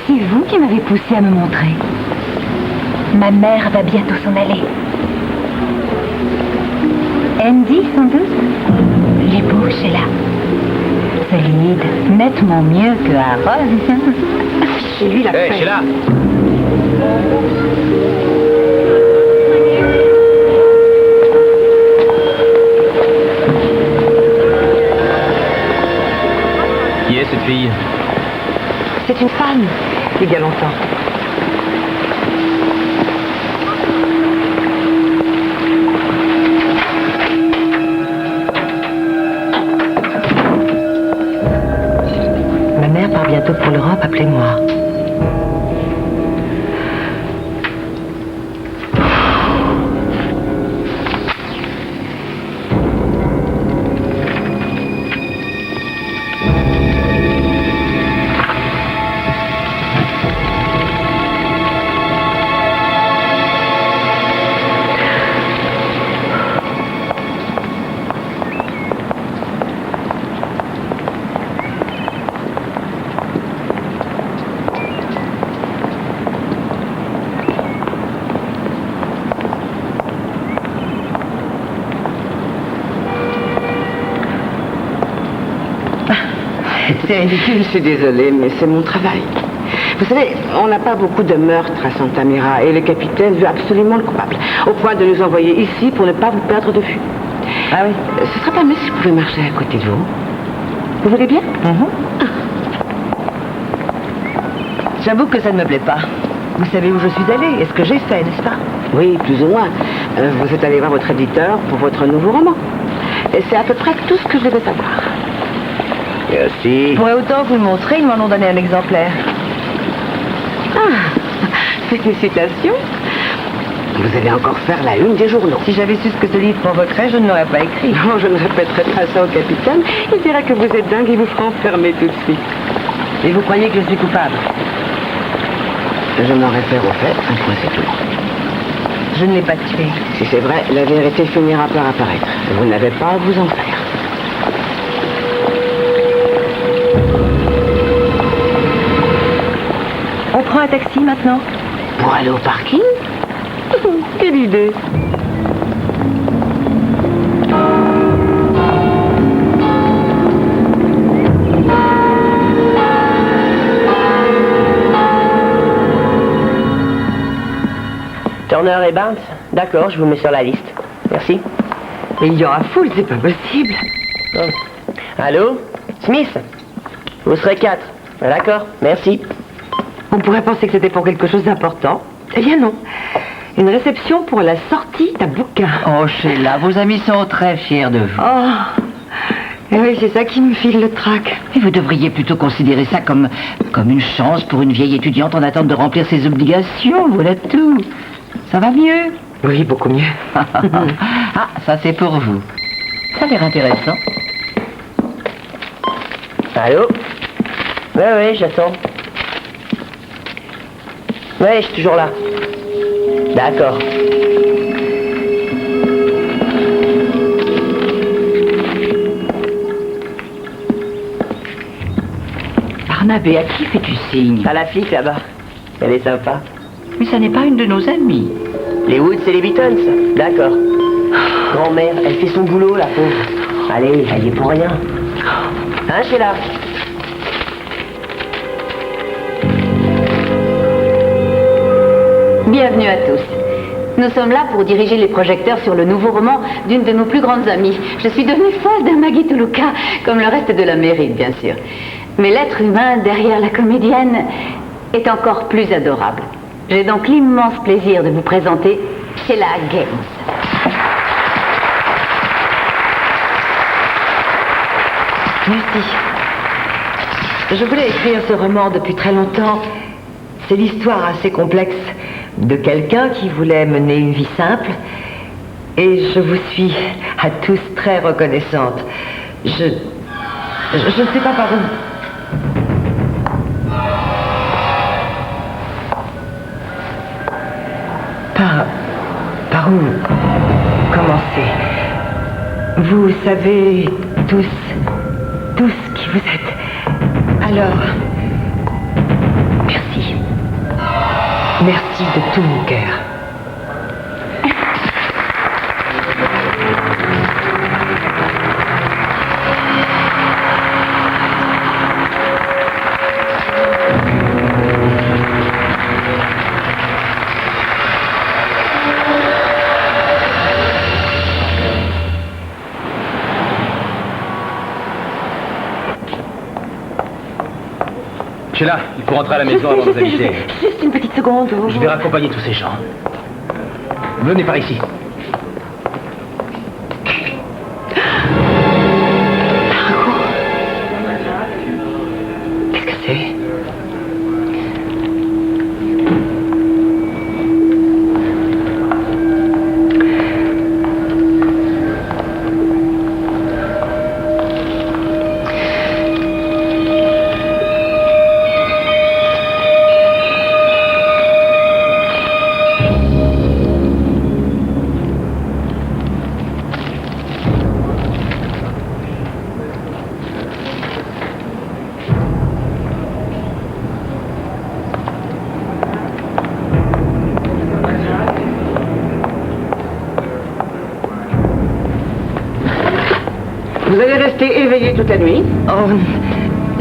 C'est vous qui m'avez poussé à me montrer. Ma mère va bientôt s'en aller. Andy, sans doute. Il est beau, Sheila. Solide, nettement mieux que Aaron.
Chez lui, la
Hé, Sheila! Qui est cette fille?
C'est une femme, il y a longtemps. Ma mère part bientôt pour l'Europe, appelez-moi.
C'est ridicule, je suis désolée, mais c'est mon travail. Vous savez, on n'a pas beaucoup de meurtres à Santa Mira et le capitaine veut absolument le coupable, au point de nous envoyer ici pour ne pas vous perdre de vue. Ah oui. Ce serait pas mieux si je pouvais marcher à côté de vous. Vous voulez bien?
J'avoue que ça ne me plaît pas. Vous savez où je suis allée et ce que j'ai fait, n'est-ce pas?
Oui, plus ou moins. Vous êtes allé voir votre éditeur pour votre nouveau roman. Et c'est à peu près tout ce que je devais savoir.
Merci.
Je pourrais autant vous le montrer, ils m'en ont donné un exemplaire.
Ah, félicitations. Vous allez encore faire la une des journaux.
Si j'avais su ce que ce livre provoquerait, je ne l'aurais pas écrit.
Non, je ne répéterai pas ça au capitaine. Il dira que vous êtes dingue et vous fera enfermer tout de suite.
Et vous croyez que je suis coupable?
Je m'en réfère au fait, un point c'est tout.
Je ne l'ai pas tué.
Si c'est vrai, la vérité finira par apparaître. Vous n'avez pas à vous en faire.
On prend un taxi maintenant?
Pour aller au parking? Quelle idée!
Turner et Barnes? D'accord, je vous mets sur la liste. Merci.
Mais il y aura foule, c'est pas possible.
Oh. Allô? Smith? Vous serez 4. D'accord, merci.
On pourrait penser que c'était pour quelque chose d'important. Eh bien non. Une réception pour la sortie d'un bouquin.
Oh, Sheila, vos amis sont très fiers de vous.
Oh. Eh oui, c'est ça qui me file le trac.
Et vous devriez plutôt considérer ça comme une chance pour une vieille étudiante en attente de remplir ses obligations. Voilà tout. Ça va mieux?
Oui, beaucoup mieux.
Ah, ça c'est pour vous. Ça a l'air intéressant.
Allô? Oui, j'attends. Oui, je suis toujours là. D'accord.
Barnabé, à qui fais-tu signe?
À la flic là-bas. Elle est sympa.
Mais ça n'est pas une de nos amies.
Les Woods et les Beatons. D'accord. Grand-mère, elle fait son boulot, la pauvre. Allez, elle y est pour rien. Hein, Sheila?
Bienvenue à tous. Nous sommes là pour diriger les projecteurs sur le nouveau roman d'une de nos plus grandes amies. Je suis devenue folle de Maggie Toluca, comme le reste de la mairie, bien sûr. Mais l'être humain derrière la comédienne est encore plus adorable.
J'ai donc l'immense plaisir de vous présenter Sheila Gaines.
Merci. Je voulais écrire ce roman depuis très longtemps. C'est l'histoire assez complexe de quelqu'un qui voulait mener une vie simple. Et je vous suis à tous très reconnaissante. Je ne sais pas par où. Par où commencer? Vous savez tous qui vous êtes. Alors, merci. Merci de tout mon cœur.
Sheila, il faut rentrer à la maison avant de vous aviser.
Juste une petite seconde.
Je vais raccompagner tous ces gens. Venez par ici.
Qu'est-ce que c'est?
Vous allez rester éveillé toute la nuit?
Oh,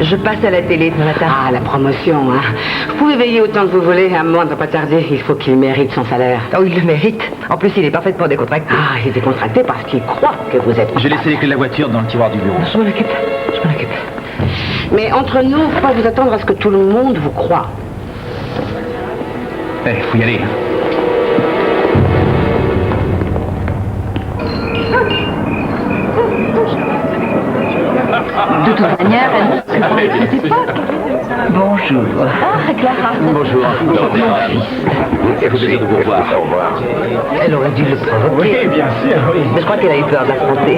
je passe à la télé ce matin.
Ah, la promotion, hein. Vous pouvez veiller autant que vous voulez, à moi de ne pas tarder. Il faut qu'il mérite son salaire.
Oh, il le mérite. En plus, il est parfaitement décontracté.
Ah, il est décontracté parce qu'il croit que vous êtes...
J'ai laissé les clés de la voiture dans le tiroir du bureau.
Je m'en occupe.
Mais entre nous, faut pas vous attendre à ce que tout le monde vous croie.
Faut y aller.
De toute manière, elle ne sait pas.
Bonjour.
Ah, Clara.
Bonjour.
Merci de vous revoir. Au revoir.
Elle aurait dû le provoquer.
Oui, bien sûr, oui.
Mais je crois qu'elle a eu peur d'affronter.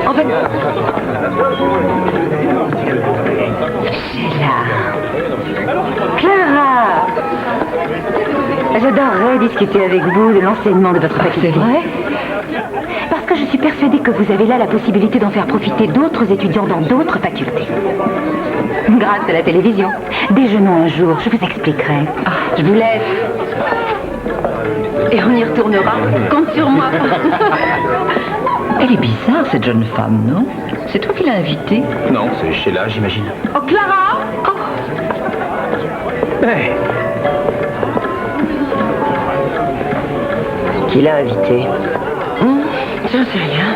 En fait...
Clara. J'adorerais discuter avec vous de l'enseignement de votre faculté.
C'est vrai?
Parce que je suis persuadée que vous avez là la possibilité d'en faire profiter d'autres étudiants dans d'autres facultés. Grâce à la télévision. Déjeunons un jour, je vous expliquerai. Je vous laisse. Et on y retournera. Compte sur moi.
Elle est bizarre, cette jeune femme, non? C'est toi qui l'as invitée?
Non, c'est Sheila, j'imagine.
Oh, Clara!
Hey.
Qui l'a invité? J'en sais rien.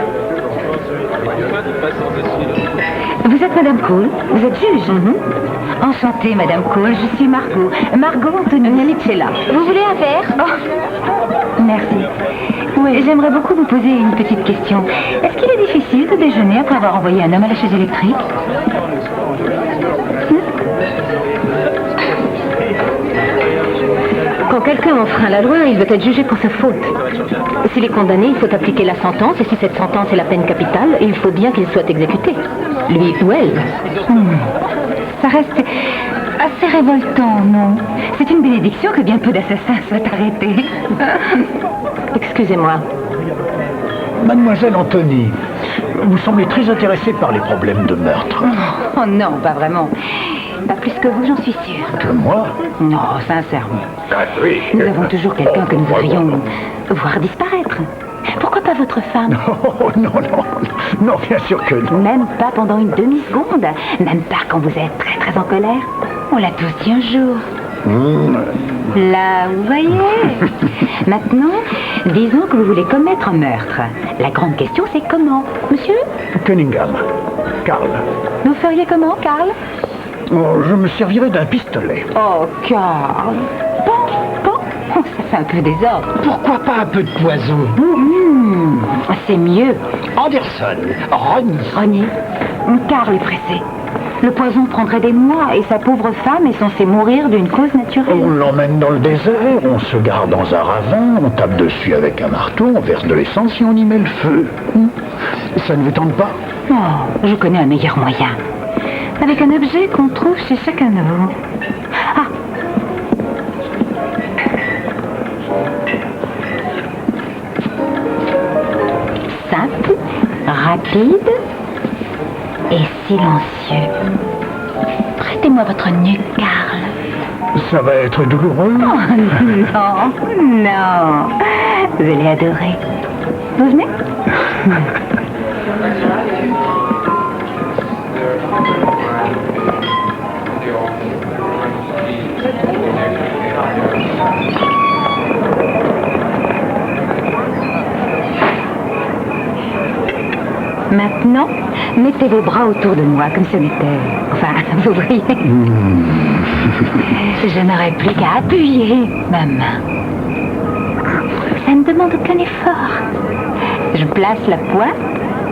Vous êtes Madame Cole? Vous êtes juge? Enchantée, Madame Cole. Je suis Margot. Margot Antonelli Sheila. Vous voulez un verre? Oh. Merci. Oui, j'aimerais beaucoup vous poser une petite question. Est-ce qu'il est difficile de déjeuner après avoir envoyé un homme à la chaise électrique? Quand quelqu'un enfreint la loi, il doit être jugé pour sa faute. S'il est condamné, il faut appliquer la sentence, et si cette sentence est la peine capitale, il faut bien qu'il soit exécuté. Lui ou elle. Ça reste assez révoltant, non? C'est une bénédiction que bien peu d'assassins soient arrêtés. Excusez-moi.
Mademoiselle Anthony, vous semblez très intéressée par les problèmes de meurtre.
Oh non, pas vraiment. Pas plus que vous, j'en suis sûre.
Que moi?
Non, sincèrement.
Ah, oui.
Nous avons toujours quelqu'un que nous voudrions voir disparaître. Pourquoi pas votre femme?
Oh, non, bien sûr que non.
Même pas pendant une demi-seconde. Même pas quand vous êtes très très en colère. On l'a tous dit un jour. Là, vous voyez. Maintenant, disons que vous voulez commettre un meurtre. La grande question, c'est comment, monsieur?
Cunningham. Karl.
Vous feriez comment, Karl?
Oh, je me servirais d'un pistolet.
Oh, Karl. Bon, oh, ça fait un peu désordre.
Pourquoi pas un peu de poison?
C'est mieux.
Anderson. Ronnie.
Karl est pressé. Le poison prendrait des mois et sa pauvre femme est censée mourir d'une cause naturelle.
On l'emmène dans le désert, on se gare dans un ravin, on tape dessus avec un marteau, on verse de l'essence et on y met le feu. Ça ne vous tente pas?
Oh, je connais un meilleur moyen. Avec un objet qu'on trouve chez chacun de vous. Ah! Simple, rapide et silencieux. Prêtez-moi votre nuque, Karl.
Ça va être douloureux.
Oh, non. Vous allez adorer. Vous venez? Maintenant, mettez vos bras autour de moi, comme ce n'était... Enfin, vous voyez. Je n'aurai plus qu'à appuyer ma main. Ça ne demande aucun effort. Je place la pointe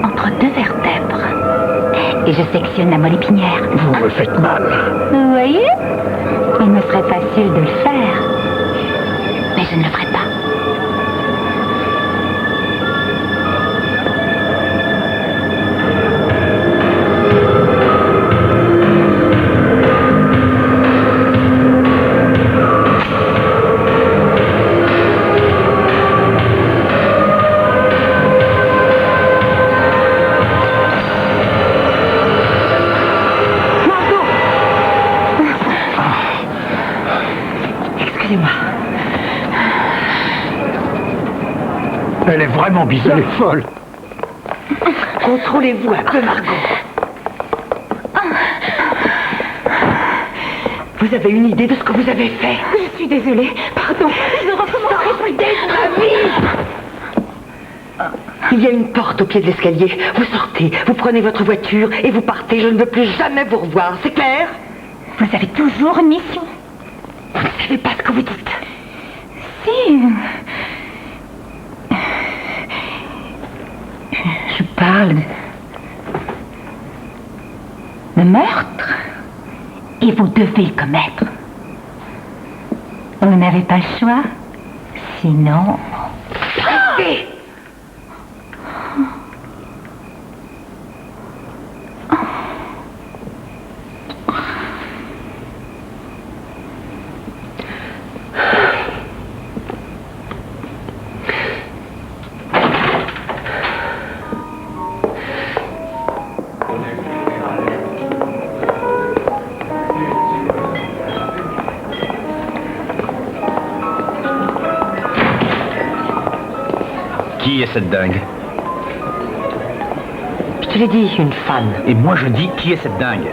entre deux vertèbres. Et je sectionne la moelle épinière.
Vous me faites mal.
Vous voyez? Il me serait facile de le faire. Mais je ne le ferai pas.
Elle est vraiment bizarre. Elle est folle.
Contrôlez-vous un peu, Margot. Vous avez une idée de ce que vous avez fait?
Je suis désolée. Pardon. Je ne recommencerai plus dès ma vie.
Il y a une porte au pied de l'escalier. Vous sortez, vous prenez votre voiture et vous partez. Je ne veux plus jamais vous revoir. C'est clair?
Vous avez toujours une mission.
Vous ne savez pas ce que vous dites.
Si. Je parle de meurtre et vous devez le commettre. Vous n'avez pas le choix, sinon...
Arrêtez!
Qui est cette dingue?
Je te l'ai dit, une fan.
Et moi je dis, qui est cette dingue?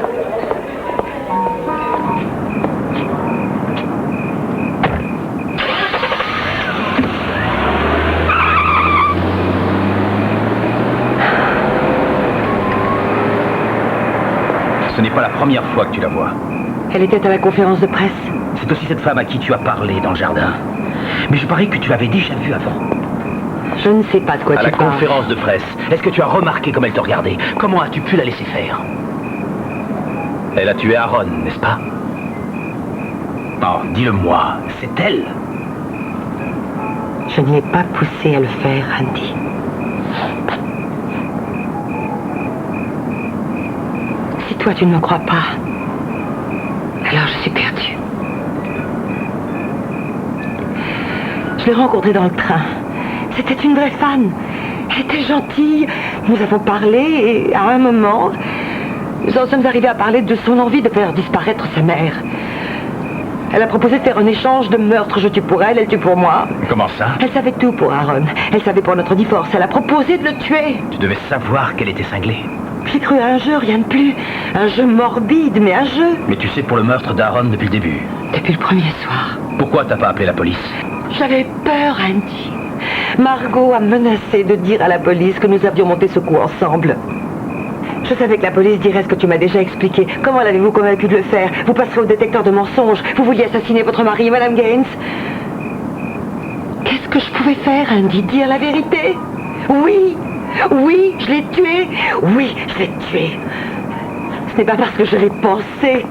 Ce n'est pas la première fois que tu la vois.
Elle était à la conférence de presse.
C'est aussi cette femme à qui tu as parlé dans le jardin. Mais je parie que tu l'avais déjà vue avant.
Je ne sais pas de quoi tu parles.
À la conférence de presse, est-ce que tu as remarqué comme elle te regardait? Comment as-tu pu la laisser faire? Elle a tué Aaron, n'est-ce pas? Oh, dis-le-moi, c'est elle.
Je ne l'ai pas poussée à le faire, Andy. Si toi tu ne me crois pas, alors je suis perdue. Je l'ai rencontrée dans le train. C'était une vraie fan. Elle était gentille. Nous avons parlé et à un moment, nous en sommes arrivés à parler de son envie de faire disparaître sa mère. Elle a proposé de faire un échange de meurtres. Je tue pour elle, elle tue pour moi.
Comment ça?
Elle savait tout pour Aaron. Elle savait pour notre divorce. Elle a proposé de le tuer.
Tu devais savoir qu'elle était cinglée.
J'ai cru à un jeu, rien de plus. Un jeu morbide, mais un jeu.
Mais tu sais pour le meurtre d'Aaron depuis le début.
Depuis le premier soir.
Pourquoi t'as pas appelé la police?
J'avais peur, Andy. Margot a menacé de dire à la police que nous avions monté ce coup ensemble. Je savais que la police dirait ce que tu m'as déjà expliqué. Comment l'avez-vous convaincu de le faire? Vous passerez au détecteur de mensonges. Vous vouliez assassiner votre mari, Madame Gaines. Qu'est-ce que je pouvais faire, Andy? Dire la vérité? Oui, oui, je l'ai tué. Oui, je l'ai tué. Ce n'est pas parce que je l'ai pensé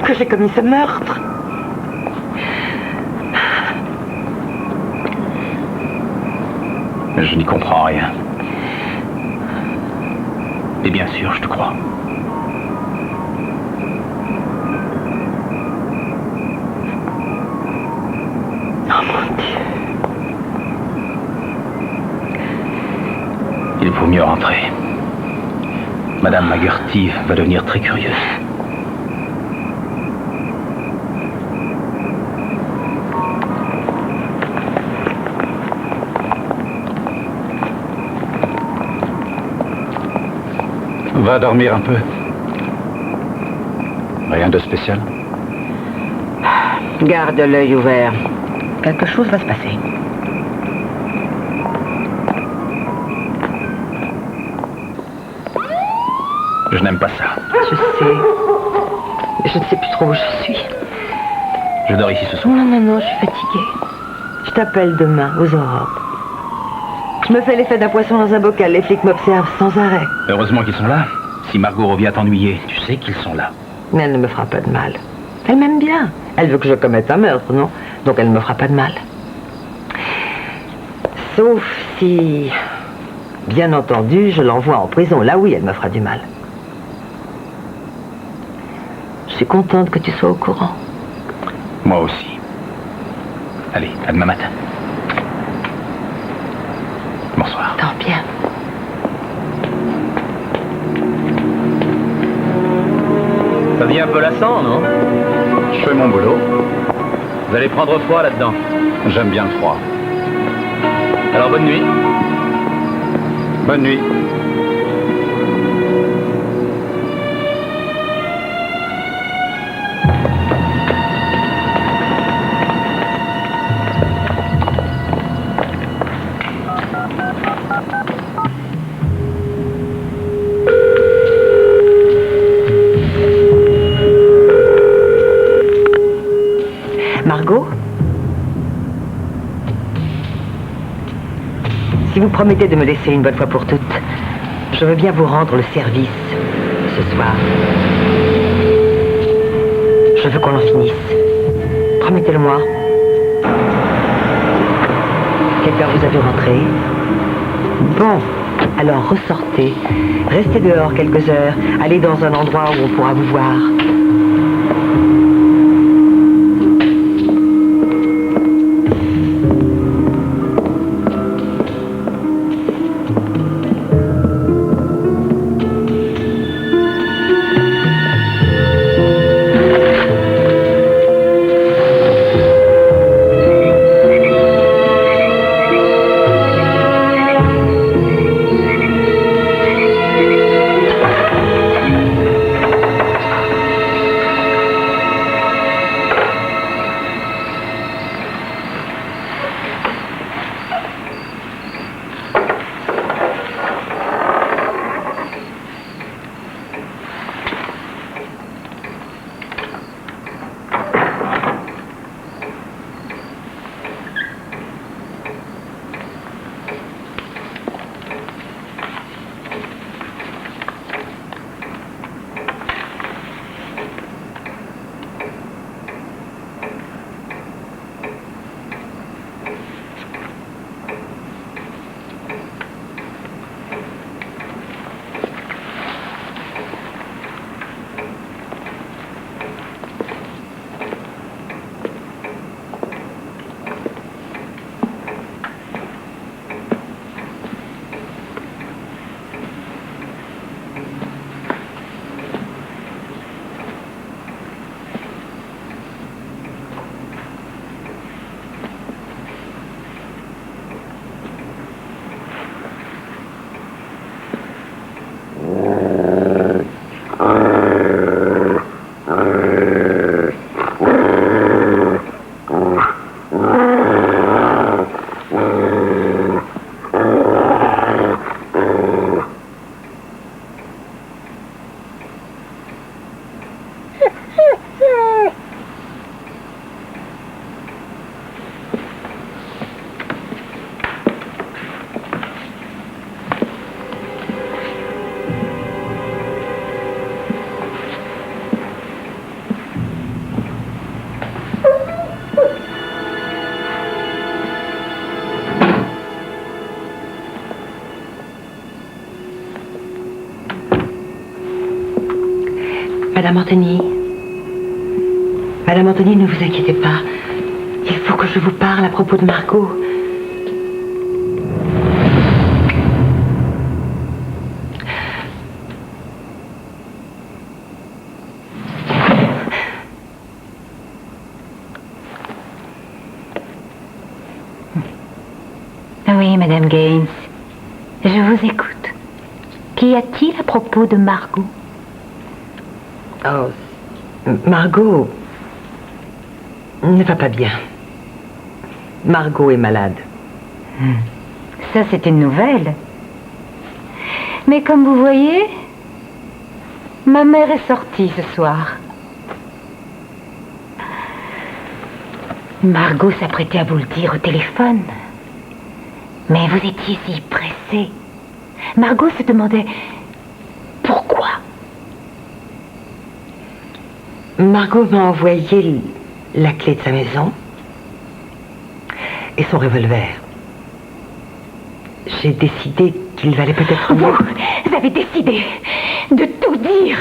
que j'ai commis ce meurtre.
Je n'y comprends rien. Et bien sûr, je te crois.
Oh mon Dieu.
Il vaut mieux rentrer. Madame Magerty va devenir très curieuse.
Va dormir un peu. Rien de spécial?
Garde l'œil ouvert. Quelque chose va se passer.
Je n'aime pas ça.
Je sais. Je ne sais plus trop où je suis.
Je dors ici ce soir.
Non, je suis fatiguée. Je t'appelle demain, aux aurores. Je me fais l'effet d'un poisson dans un bocal. Les flics m'observent sans arrêt.
Heureusement qu'ils sont là. Si Margot revient à t'ennuyer, tu sais qu'ils sont là.
Mais elle ne me fera pas de mal. Elle m'aime bien. Elle veut que je commette un meurtre, non? Donc elle ne me fera pas de mal. Sauf si, bien entendu, je l'envoie en prison. Là, oui, elle me fera du mal. Je suis contente que tu sois au courant.
Moi aussi. Allez, à demain matin. Bonsoir.
Tant bien.
Ça devient un peu lassant, non?
Je fais mon boulot.
Vous allez prendre froid là-dedans.
J'aime bien le froid.
Alors bonne nuit.
Bonne nuit.
Margot? Si vous promettez de me laisser une bonne fois pour toutes, je veux bien vous rendre le service ce soir. Je veux qu'on en finisse. Promettez-le-moi. Quelqu'un vous a vu rentrer? Bon, alors ressortez. Restez dehors quelques heures. Allez dans un endroit où on pourra vous voir. Madame Anthony. Madame Anthony, ne vous inquiétez pas. Il faut que je vous parle à propos de Margot.
Oui, Madame Gaines. Je vous écoute. Qu'y a-t-il à propos de Margot?
Oh, Margot ne va pas bien. Margot est malade.
Ça, c'est une nouvelle. Mais comme vous voyez, ma mère est sortie ce soir. Margot s'apprêtait à vous le dire au téléphone. Mais vous étiez si pressé. Margot se demandait pourquoi.
Margot m'a envoyé la clé de sa maison et son revolver. J'ai décidé qu'il valait peut-être mieux.
Vous avez décidé de tout dire.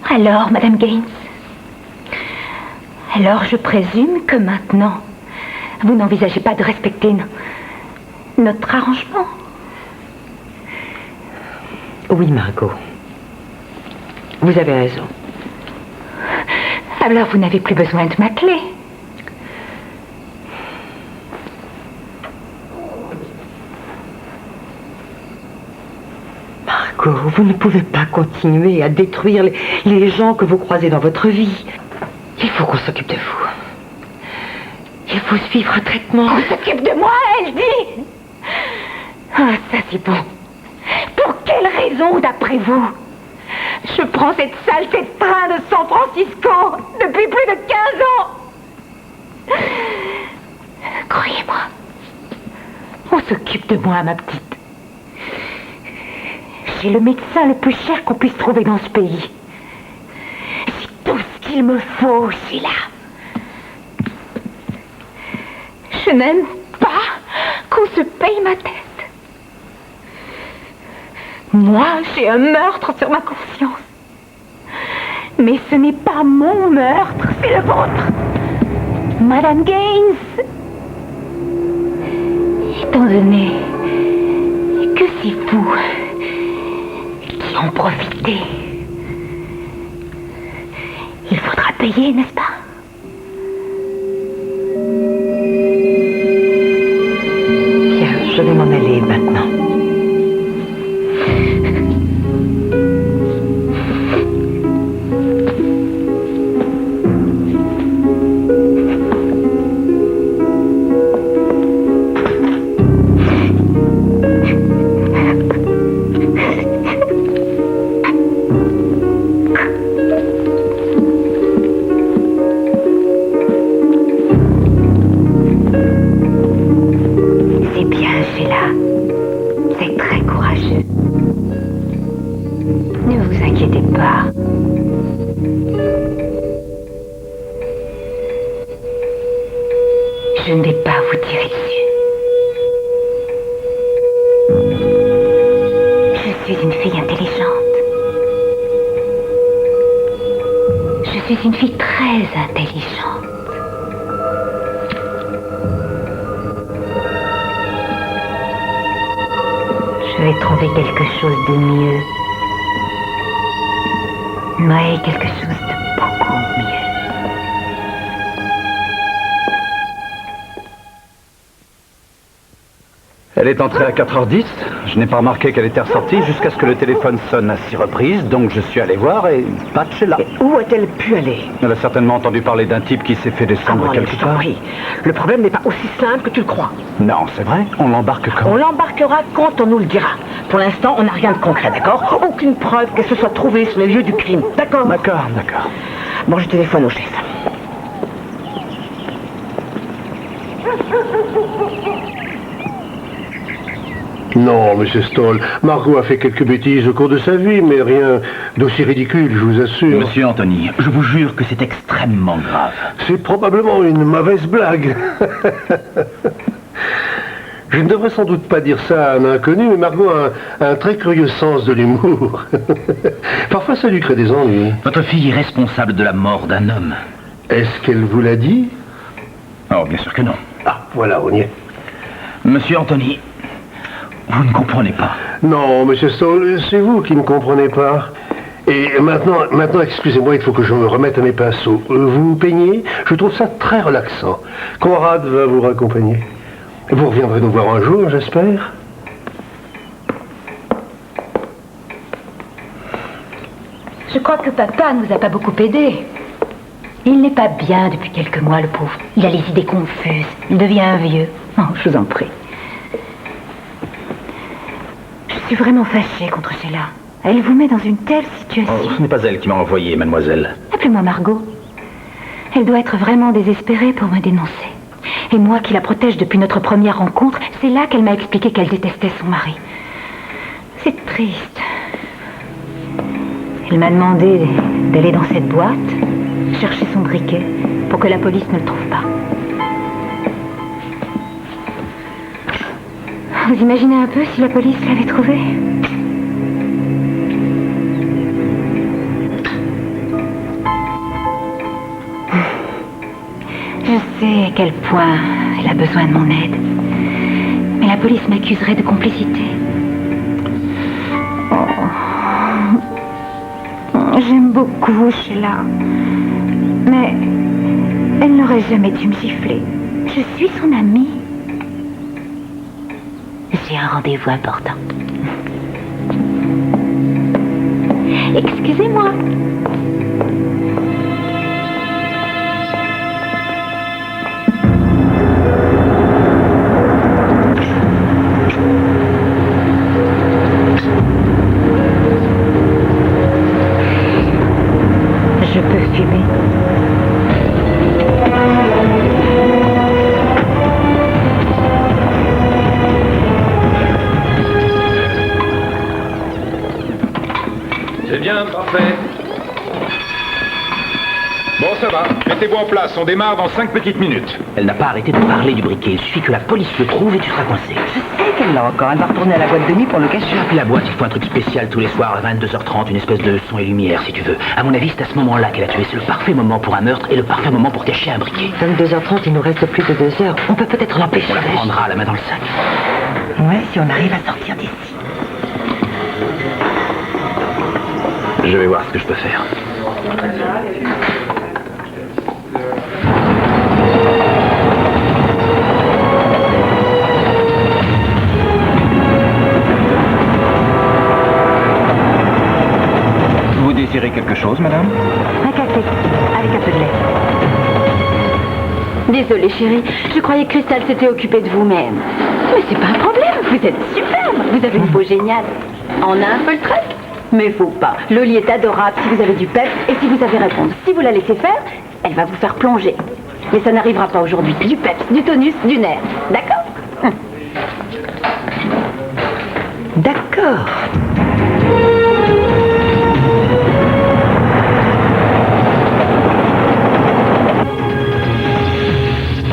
Alors, Madame Gaines, alors je présume que maintenant, vous n'envisagez pas de respecter notre arrangement.
Oui, Margot. Vous avez raison.
Alors vous n'avez plus besoin de ma clé.
Margot, vous ne pouvez pas continuer à détruire les gens que vous croisez dans votre vie. Il faut qu'on s'occupe de vous. Il faut suivre un traitement.
On s'occupe de moi, elle dit. Ah, ça c'est bon. Pour quelle raison, d'après vous? Je prends cette saleté de train de San Francisco depuis plus de 15 ans. Croyez-moi, on s'occupe de moi, ma petite. J'ai le médecin le plus cher qu'on puisse trouver dans ce pays. C'est tout ce qu'il me faut, Sheila. Je n'aime pas qu'on se paye ma tête. Moi, j'ai un meurtre sur ma conscience. Mais ce n'est pas mon meurtre, c'est le vôtre. Madame Gaines. Étant donné que c'est vous qui en profitez, il faudra payer, n'est-ce pas?
Bien, je vais m'en aller maintenant.
Je ne vais pas vous tirer dessus. Je suis une fille intelligente. Je suis une fille très intelligente. Je vais trouver quelque chose de mieux. Oui, quelque chose de beaucoup mieux.
Elle est entrée à 4h10. Je n'ai pas remarqué qu'elle était ressortie jusqu'à ce que le téléphone sonne à 6 reprises. Donc je suis allé voir et pas de chez là.
Et où a-t-elle pu aller?
Elle a certainement entendu parler d'un type qui s'est fait descendre quelque part.
Oui. Le problème n'est pas aussi simple que tu le crois.
Non, c'est vrai. On l'embarque quand?
On l'embarquera quand on nous le dira. Pour l'instant, on n'a rien de concret, d'accord? Aucune preuve qu'elle se soit trouvée sur les lieux du crime. D'accord?
D'accord, d'accord.
Bon, je téléphone au chef.
Non, Monsieur Stoll, Margot a fait quelques bêtises au cours de sa vie, mais rien d'aussi ridicule, je vous assure.
Monsieur Anthony, je vous jure que c'est extrêmement grave.
C'est probablement une mauvaise blague. Je ne devrais sans doute pas dire ça à un inconnu, mais Margot a un très curieux sens de l'humour. Parfois, ça lui crée des ennuis.
Votre fille est responsable de la mort d'un homme.
Est-ce qu'elle vous l'a dit?
Oh, bien sûr que non.
Ah, voilà, on y est.
Monsieur Anthony, vous ne comprenez pas.
Non, monsieur Stoll, c'est vous qui ne comprenez pas. Et maintenant, excusez-moi, il faut que je me remette à mes pinceaux. Vous peignez? Je trouve ça très relaxant. Conrad va vous raccompagner. Vous reviendrez nous voir un jour, j'espère.
Je crois que papa ne nous a pas beaucoup aidés. Il n'est pas bien depuis quelques mois, le pauvre. Il a les idées confuses. Il devient un vieux. Oh, je vous en prie. Je suis vraiment fâchée contre Sheila. Elle vous met dans une telle situation.
Oh, ce n'est pas elle qui m'a envoyé, mademoiselle.
Appelez-moi Margot. Elle doit être vraiment désespérée pour me dénoncer. Et moi qui la protège depuis notre première rencontre, c'est là qu'elle m'a expliqué qu'elle détestait son mari. C'est triste. Elle m'a demandé d'aller dans cette boîte, chercher son briquet, pour que la police ne le trouve pas. Vous imaginez un peu si la police l'avait trouvé? Je sais à quel point elle a besoin de mon aide. Mais la police m'accuserait de complicité. Oh. J'aime beaucoup Sheila. Mais elle n'aurait jamais dû me gifler. Je suis son amie. J'ai un rendez-vous important. Excusez-moi. Je peux fumer.
C'est bien, parfait. Bon, ça va. Mettez-vous en place. On démarre dans 5 petites minutes.
Elle n'a pas arrêté de parler du briquet. Il suffit que la police le trouve et tu seras coincé.
Je sais qu'elle l'a encore. Elle va retourner à la boîte de nuit pour le cacher.
Puis la boîte, il faut un truc spécial tous les soirs à 22h30, une espèce de son et lumière, si tu veux. À mon avis, c'est à ce moment-là qu'elle a tué. C'est le parfait moment pour un meurtre et le parfait moment pour cacher un briquet.
22h30, il nous reste plus que 2 heures. On peut peut-être l'empêcher.
On la prendra, la main dans le sac.
Ouais, si on arrive à sortir d'ici.
Je vais voir ce que je peux faire.
Vous désirez quelque chose, madame?
Un café, avec un peu de lait. Désolée, chérie. Je croyais que Crystal s'était occupée de vous, mais c'est pas un problème. Vous êtes superbe. Vous avez une peau géniale. On a un peu le truc. Mais faut pas. Loli est adorable si vous avez du peps et si vous savez répondre. Si vous la laissez faire, elle va vous faire plonger. Mais ça n'arrivera pas aujourd'hui. Du peps, du tonus, du nerf. D'accord?
D'accord.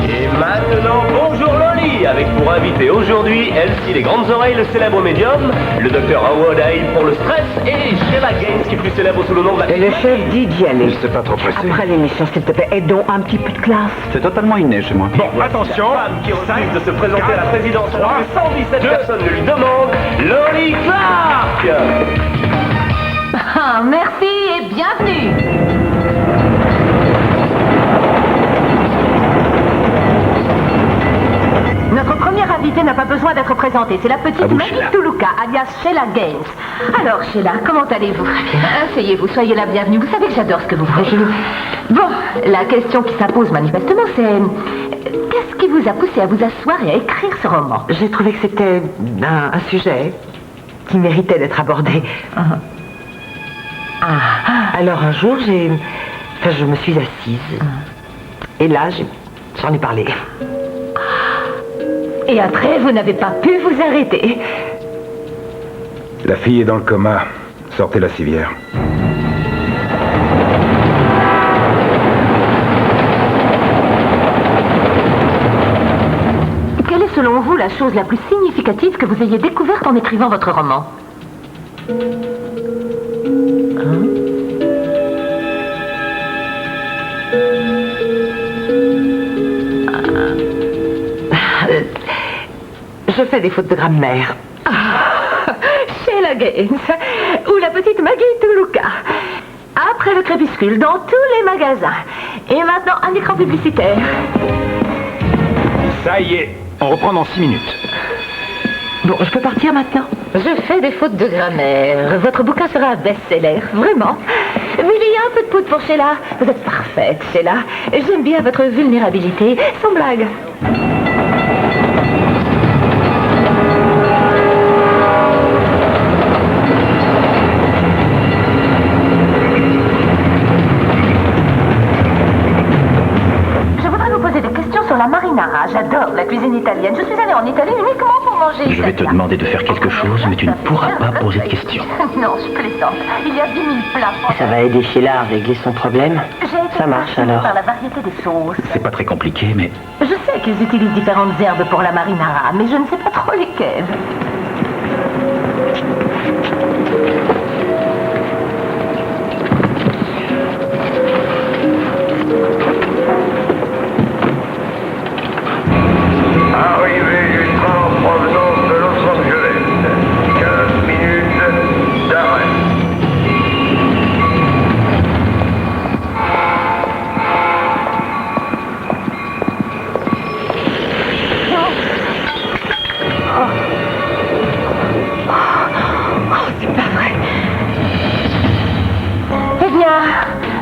Et maintenant, bonjour Loli, avec pour invité aujourd'hui Elsie les Grandes Oreilles, le célèbre médium, le docteur Howard Hale pour le stress et Sheila Gaines qui est plus célèbre sous le nom de la...
Et le chef dit d'y aller.
Je sais pas trop pressé.
Après l'émission, s'il te plaît, aidons un petit peu de classe.
C'est totalement inné chez moi.
Bon, attention, femme qui refuse de se présenter à la présidence alors que 117 personnes le lui demandent, Loli Clark.
Ah, merci et bienvenue. Notre première invitée n'a pas besoin d'être présentée. C'est la petite Maggie Tuluka, alias Sheila Gaines. Alors, Sheila, comment allez-vous? Asseyez-vous, soyez la bienvenue. Vous savez que j'adore ce que vous faites. Bon, la question qui s'impose manifestement, c'est... Qu'est-ce qui vous a poussé à vous asseoir et à écrire ce roman?
J'ai trouvé que c'était un sujet qui méritait d'être abordé. Alors un jour, je me suis assise. Et là, j'en ai parlé.
Et après, vous n'avez pas pu vous arrêter.
La fille est dans le coma. Sortez la civière.
Quelle est selon vous la chose la plus significative que vous ayez découverte en écrivant votre roman?
Je fais des fautes de grammaire.
Sheila Gaines, ou la petite Maggie Tuluka. Après le crépuscule, dans tous les magasins. Et maintenant, un écran publicitaire.
Ça y est, on reprend dans 6 minutes.
Bon, je peux partir maintenant?
Je fais des fautes de grammaire. Votre bouquin sera un best-seller, vraiment. Mais il y a un peu de poudre pour Sheila. Vous êtes parfaite, Sheila. J'aime bien votre vulnérabilité, sans blague. La marinara, j'adore la cuisine italienne. Je suis allée en Italie uniquement pour manger italien.
Je vais te demander de faire quelque chose, mais tu ne pourras pas poser de questions.
Non, je plaisante. Il y a 10 000 plats.
Ça va aider Sheila à régler son problème. Ça marche alors.
Par la variété des sauces.
C'est pas très compliqué, mais...
Je sais qu'ils utilisent différentes herbes pour la marinara, mais je ne sais pas trop lesquelles.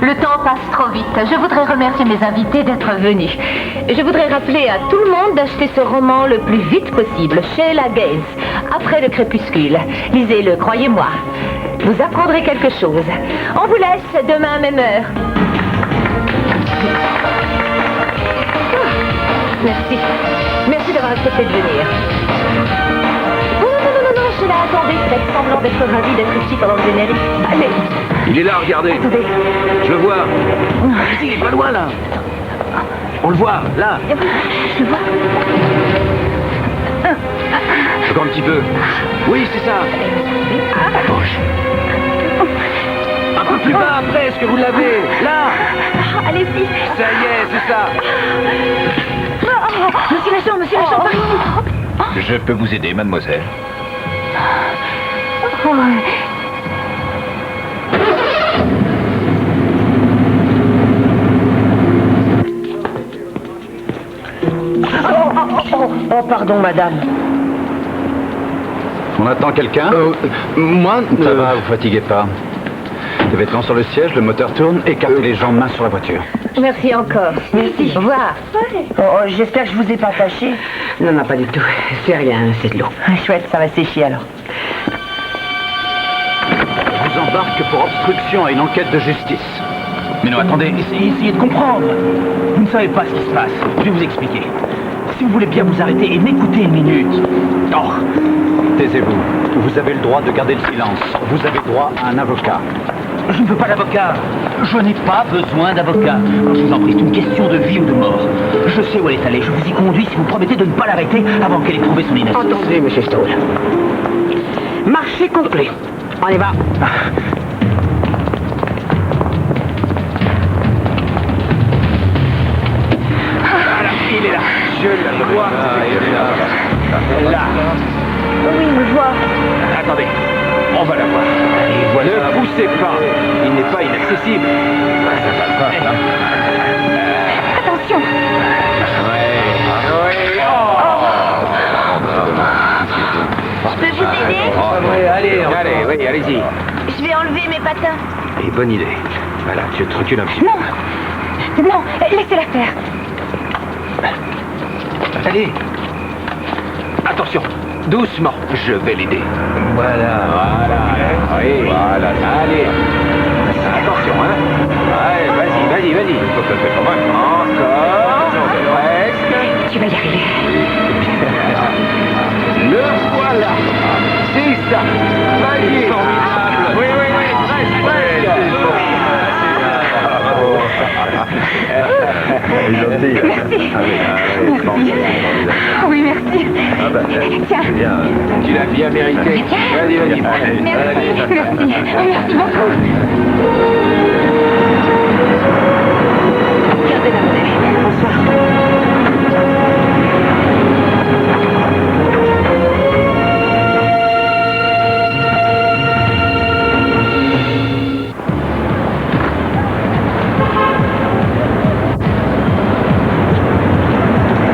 Le temps passe trop vite. Je voudrais remercier mes invités d'être venus. Je voudrais rappeler à tout le monde d'acheter ce roman le plus vite possible, Sheila Gaines, Après le crépuscule. Lisez-le, croyez-moi. Vous apprendrez quelque chose. On vous laisse demain à même heure. Merci. Merci d'avoir accepté de venir. Non, Sheila, attendez. Faites semblant d'être ravi d'être ici pendant le générique. Allez.
Il est là, regardez.
Attendez.
Je le vois. Il est pas loin, là. On le voit, là.
Je le vois.
Encore un petit peu. Oui, c'est ça. À gauche. Un peu plus bas, presque, vous l'avez. Là.
Allez-y.
Ça y est, c'est ça.
Monsieur l'agent, par ici.
Je peux vous aider, mademoiselle.
Oh, pardon, madame.
On attend quelqu'un
Moi
Ça va, vous fatiguez pas. Les vêtements sur le siège, le moteur tourne, écartez les jambes, mains sur la voiture.
Merci encore. Merci. Au revoir.
J'espère que je vous ai pas fâché.
Non, pas du tout. C'est rien, c'est de l'eau.
Chouette, ça va sécher alors.
On vous embarque pour obstruction à une enquête de justice.
Mais non, attendez, essayez de comprendre. Vous ne savez pas ce qui se passe. Je vais vous expliquer. Si vous voulez bien vous arrêter et m'écouter une minute. Oh.
Taisez-vous. Vous avez le droit de garder le silence. Vous avez droit à un avocat.
Je ne veux pas d'avocat. Je n'ai pas besoin d'avocat. Je vous en prie, c'est une question de vie ou de mort. Je sais où elle est allée. Je vous y conduis si vous promettez de ne pas l'arrêter avant qu'elle ait prouvé son innocence.
Attendez, monsieur Stoll. Marché complet. On y va.
Il est là. Je le vois. Il est là. Là.
Oui, je vois.
Attendez. On va la voir. Et voilà. Ne poussez pas. Il n'est pas inaccessible. Ça va pas.
Attention. Je peux vous aider?
Allez, allez-y.
Je vais enlever mes patins.
Et bonne idée. Voilà, tu te recules un petit peu.
Non, laissez-la faire.
Allez. Attention. Doucement. Je vais l'aider. Voilà. Oui. Voilà. Allez. Attention, hein. Allez, vas-y. Faut que ça fait pas mal. Encore. Presque.
Tu vas y arriver.
Le voilà. C'est ça. Vas-y. Formidable. Oui.
Merci. Oui, merci.
Bien mérité. Vas-y, vas-y.
Merci beaucoup. Gardez la monnaie. Bonsoir.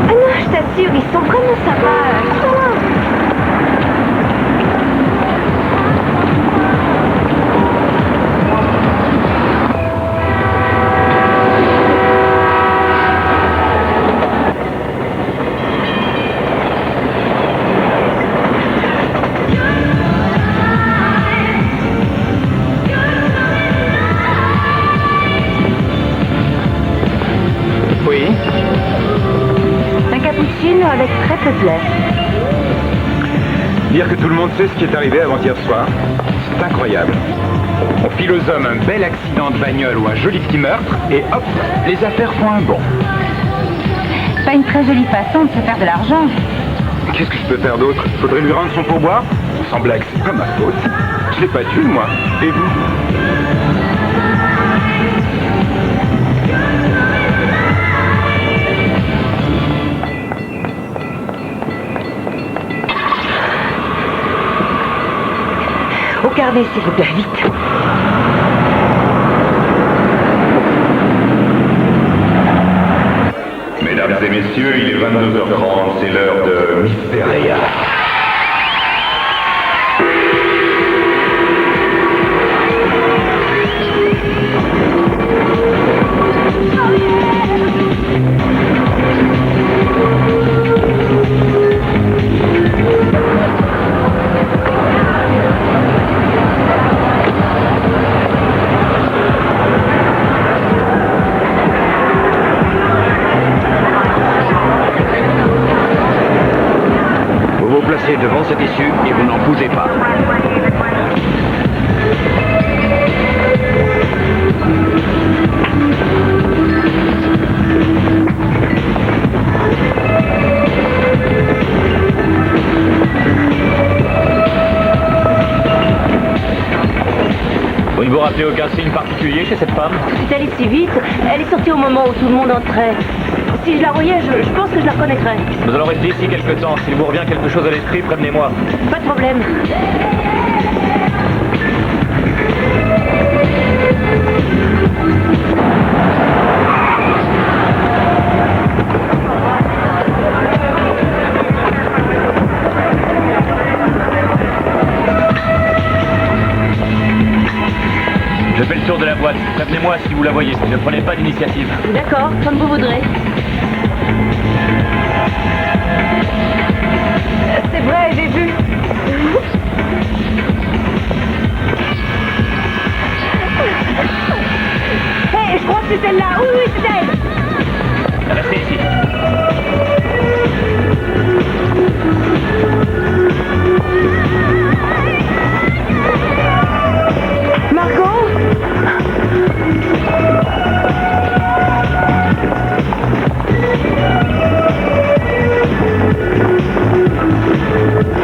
Ah non, je t'assure, ils sont vraiment sympas.
Oui.
Un cappuccino avec très peu de lait.
Dire que tout le monde sait ce qui est arrivé avant-hier soir, c'est incroyable. On file aux hommes un bel accident de bagnole ou un joli petit meurtre, et hop, les affaires font un bond.
Pas une très jolie façon de se faire de l'argent.
Qu'est-ce que je peux faire d'autre? Faudrait lui rendre son pourboire? Sans blague, c'est pas ma faute. Je l'ai pas tué, moi. Et vous?
Au carnet, s'il vous plaît, vite.
Mesdames et messieurs, il est 22h30, c'est l'heure de Mysteria.
Vous vous placez devant cette issue et vous n'en bougez pas.
Vous ne vous rappelez aucun signe particulier chez cette femme?
C'est allé si vite, elle est sortie au moment où tout le monde entrait. Si je la voyais, je pense que je la reconnaîtrais.
Nous allons rester ici quelque temps. S'il vous revient quelque chose à l'esprit, prévenez-moi.
Pas de problème.
Je fais le tour de la boîte. Prévenez-moi si vous la voyez. Ne prenez pas d'initiative.
D'accord, comme vous voudrez. C'est vrai, j'ai vu. Hé, je crois que c'est celle-là. Oui, oui, c'est elle.
Restez ici.
Margot?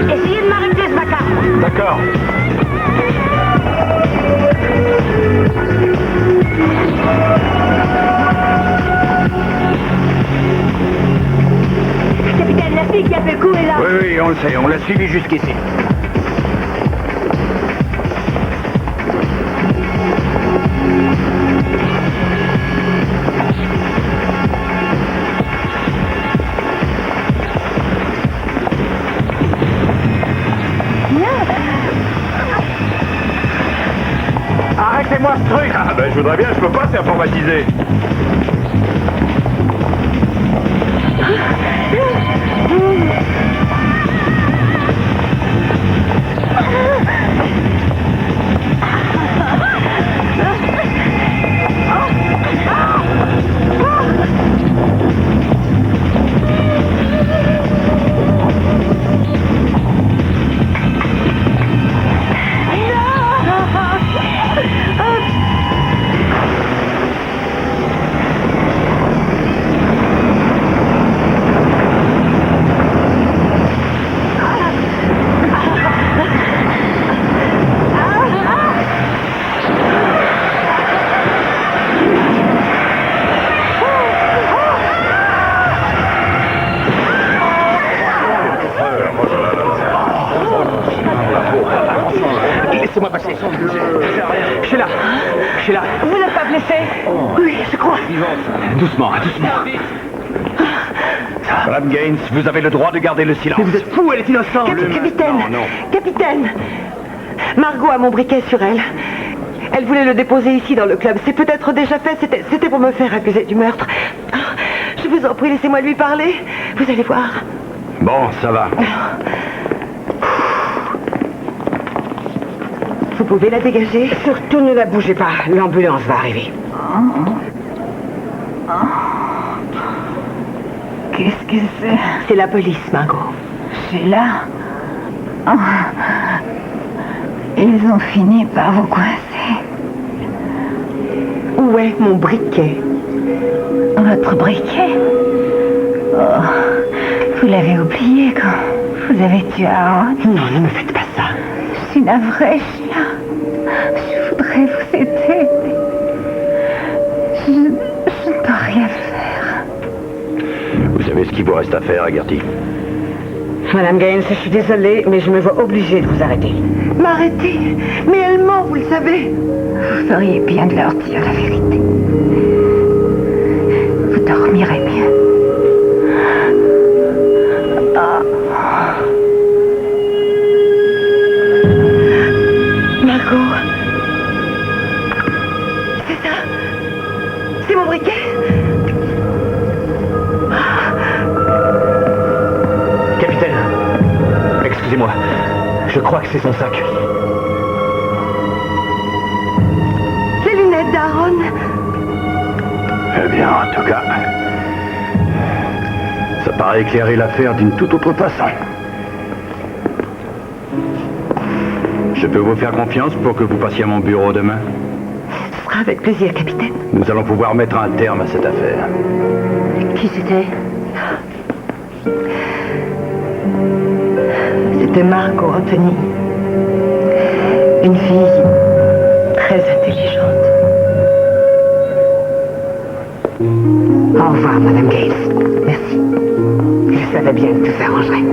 Essayez de m'arrêter ce bâtard.
D'accord.
Capitaine, la fille qui a fait le coup est là.
Oui, oui, on le sait. On l'a suivi jusqu'ici. Arrêtez-moi ce truc! Ah ben je voudrais bien, je peux pas s'informatiser.
Je suis là. Je suis là.
Vous n'êtes pas blessé?
Oui, je crois.
Doucement, doucement. Madame Gaines, vous avez le droit de garder le silence.
Mais vous êtes fou, elle est innocente. Capitaine, capitaine, Margot a mon briquet sur elle. Elle voulait le déposer ici dans le club. C'est peut-être déjà fait, c'était pour me faire accuser du meurtre. Je vous en prie, laissez-moi lui parler. Vous allez voir.
Bon, ça va.
Vous pouvez la dégager?
Surtout ne la bougez pas, l'ambulance va arriver.
Qu'est-ce que c'est?
C'est la police, Margot.
C'est là. Ils ont fini par vous coincer.
Où est mon briquet?
Votre briquet? Oh, vous l'avez oublié quand vous avez tué Aaron.
Non, ne me faites pas ça.
Je suis navrée, Sheila. Je voudrais vous aider. Je ne peux rien faire.
Vous savez ce qu'il vous reste à faire, Agarty?
Madame Gaines, je suis désolée, mais je me vois obligée de vous arrêter.
M'arrêter? Mais elle ment, vous le savez.
Vous feriez bien de leur dire la vérité. Vous dormirez mieux.
Margot. C'est ça. C'est mon briquet.
Capitaine, excusez-moi. Je crois que c'est son sac.
Les lunettes d'Aaron.
Eh bien, en tout cas, ça paraît éclairer l'affaire d'une toute autre façon. Je peux vous faire confiance pour que vous passiez à mon bureau demain?
Ce sera avec plaisir, capitaine.
Nous allons pouvoir mettre un terme à cette affaire.
Qui c'était? C'était Margot Anthony. Une fille très intelligente.
Au revoir, Madame Gaines. Merci. Je savais bien que tout s'arrangerait.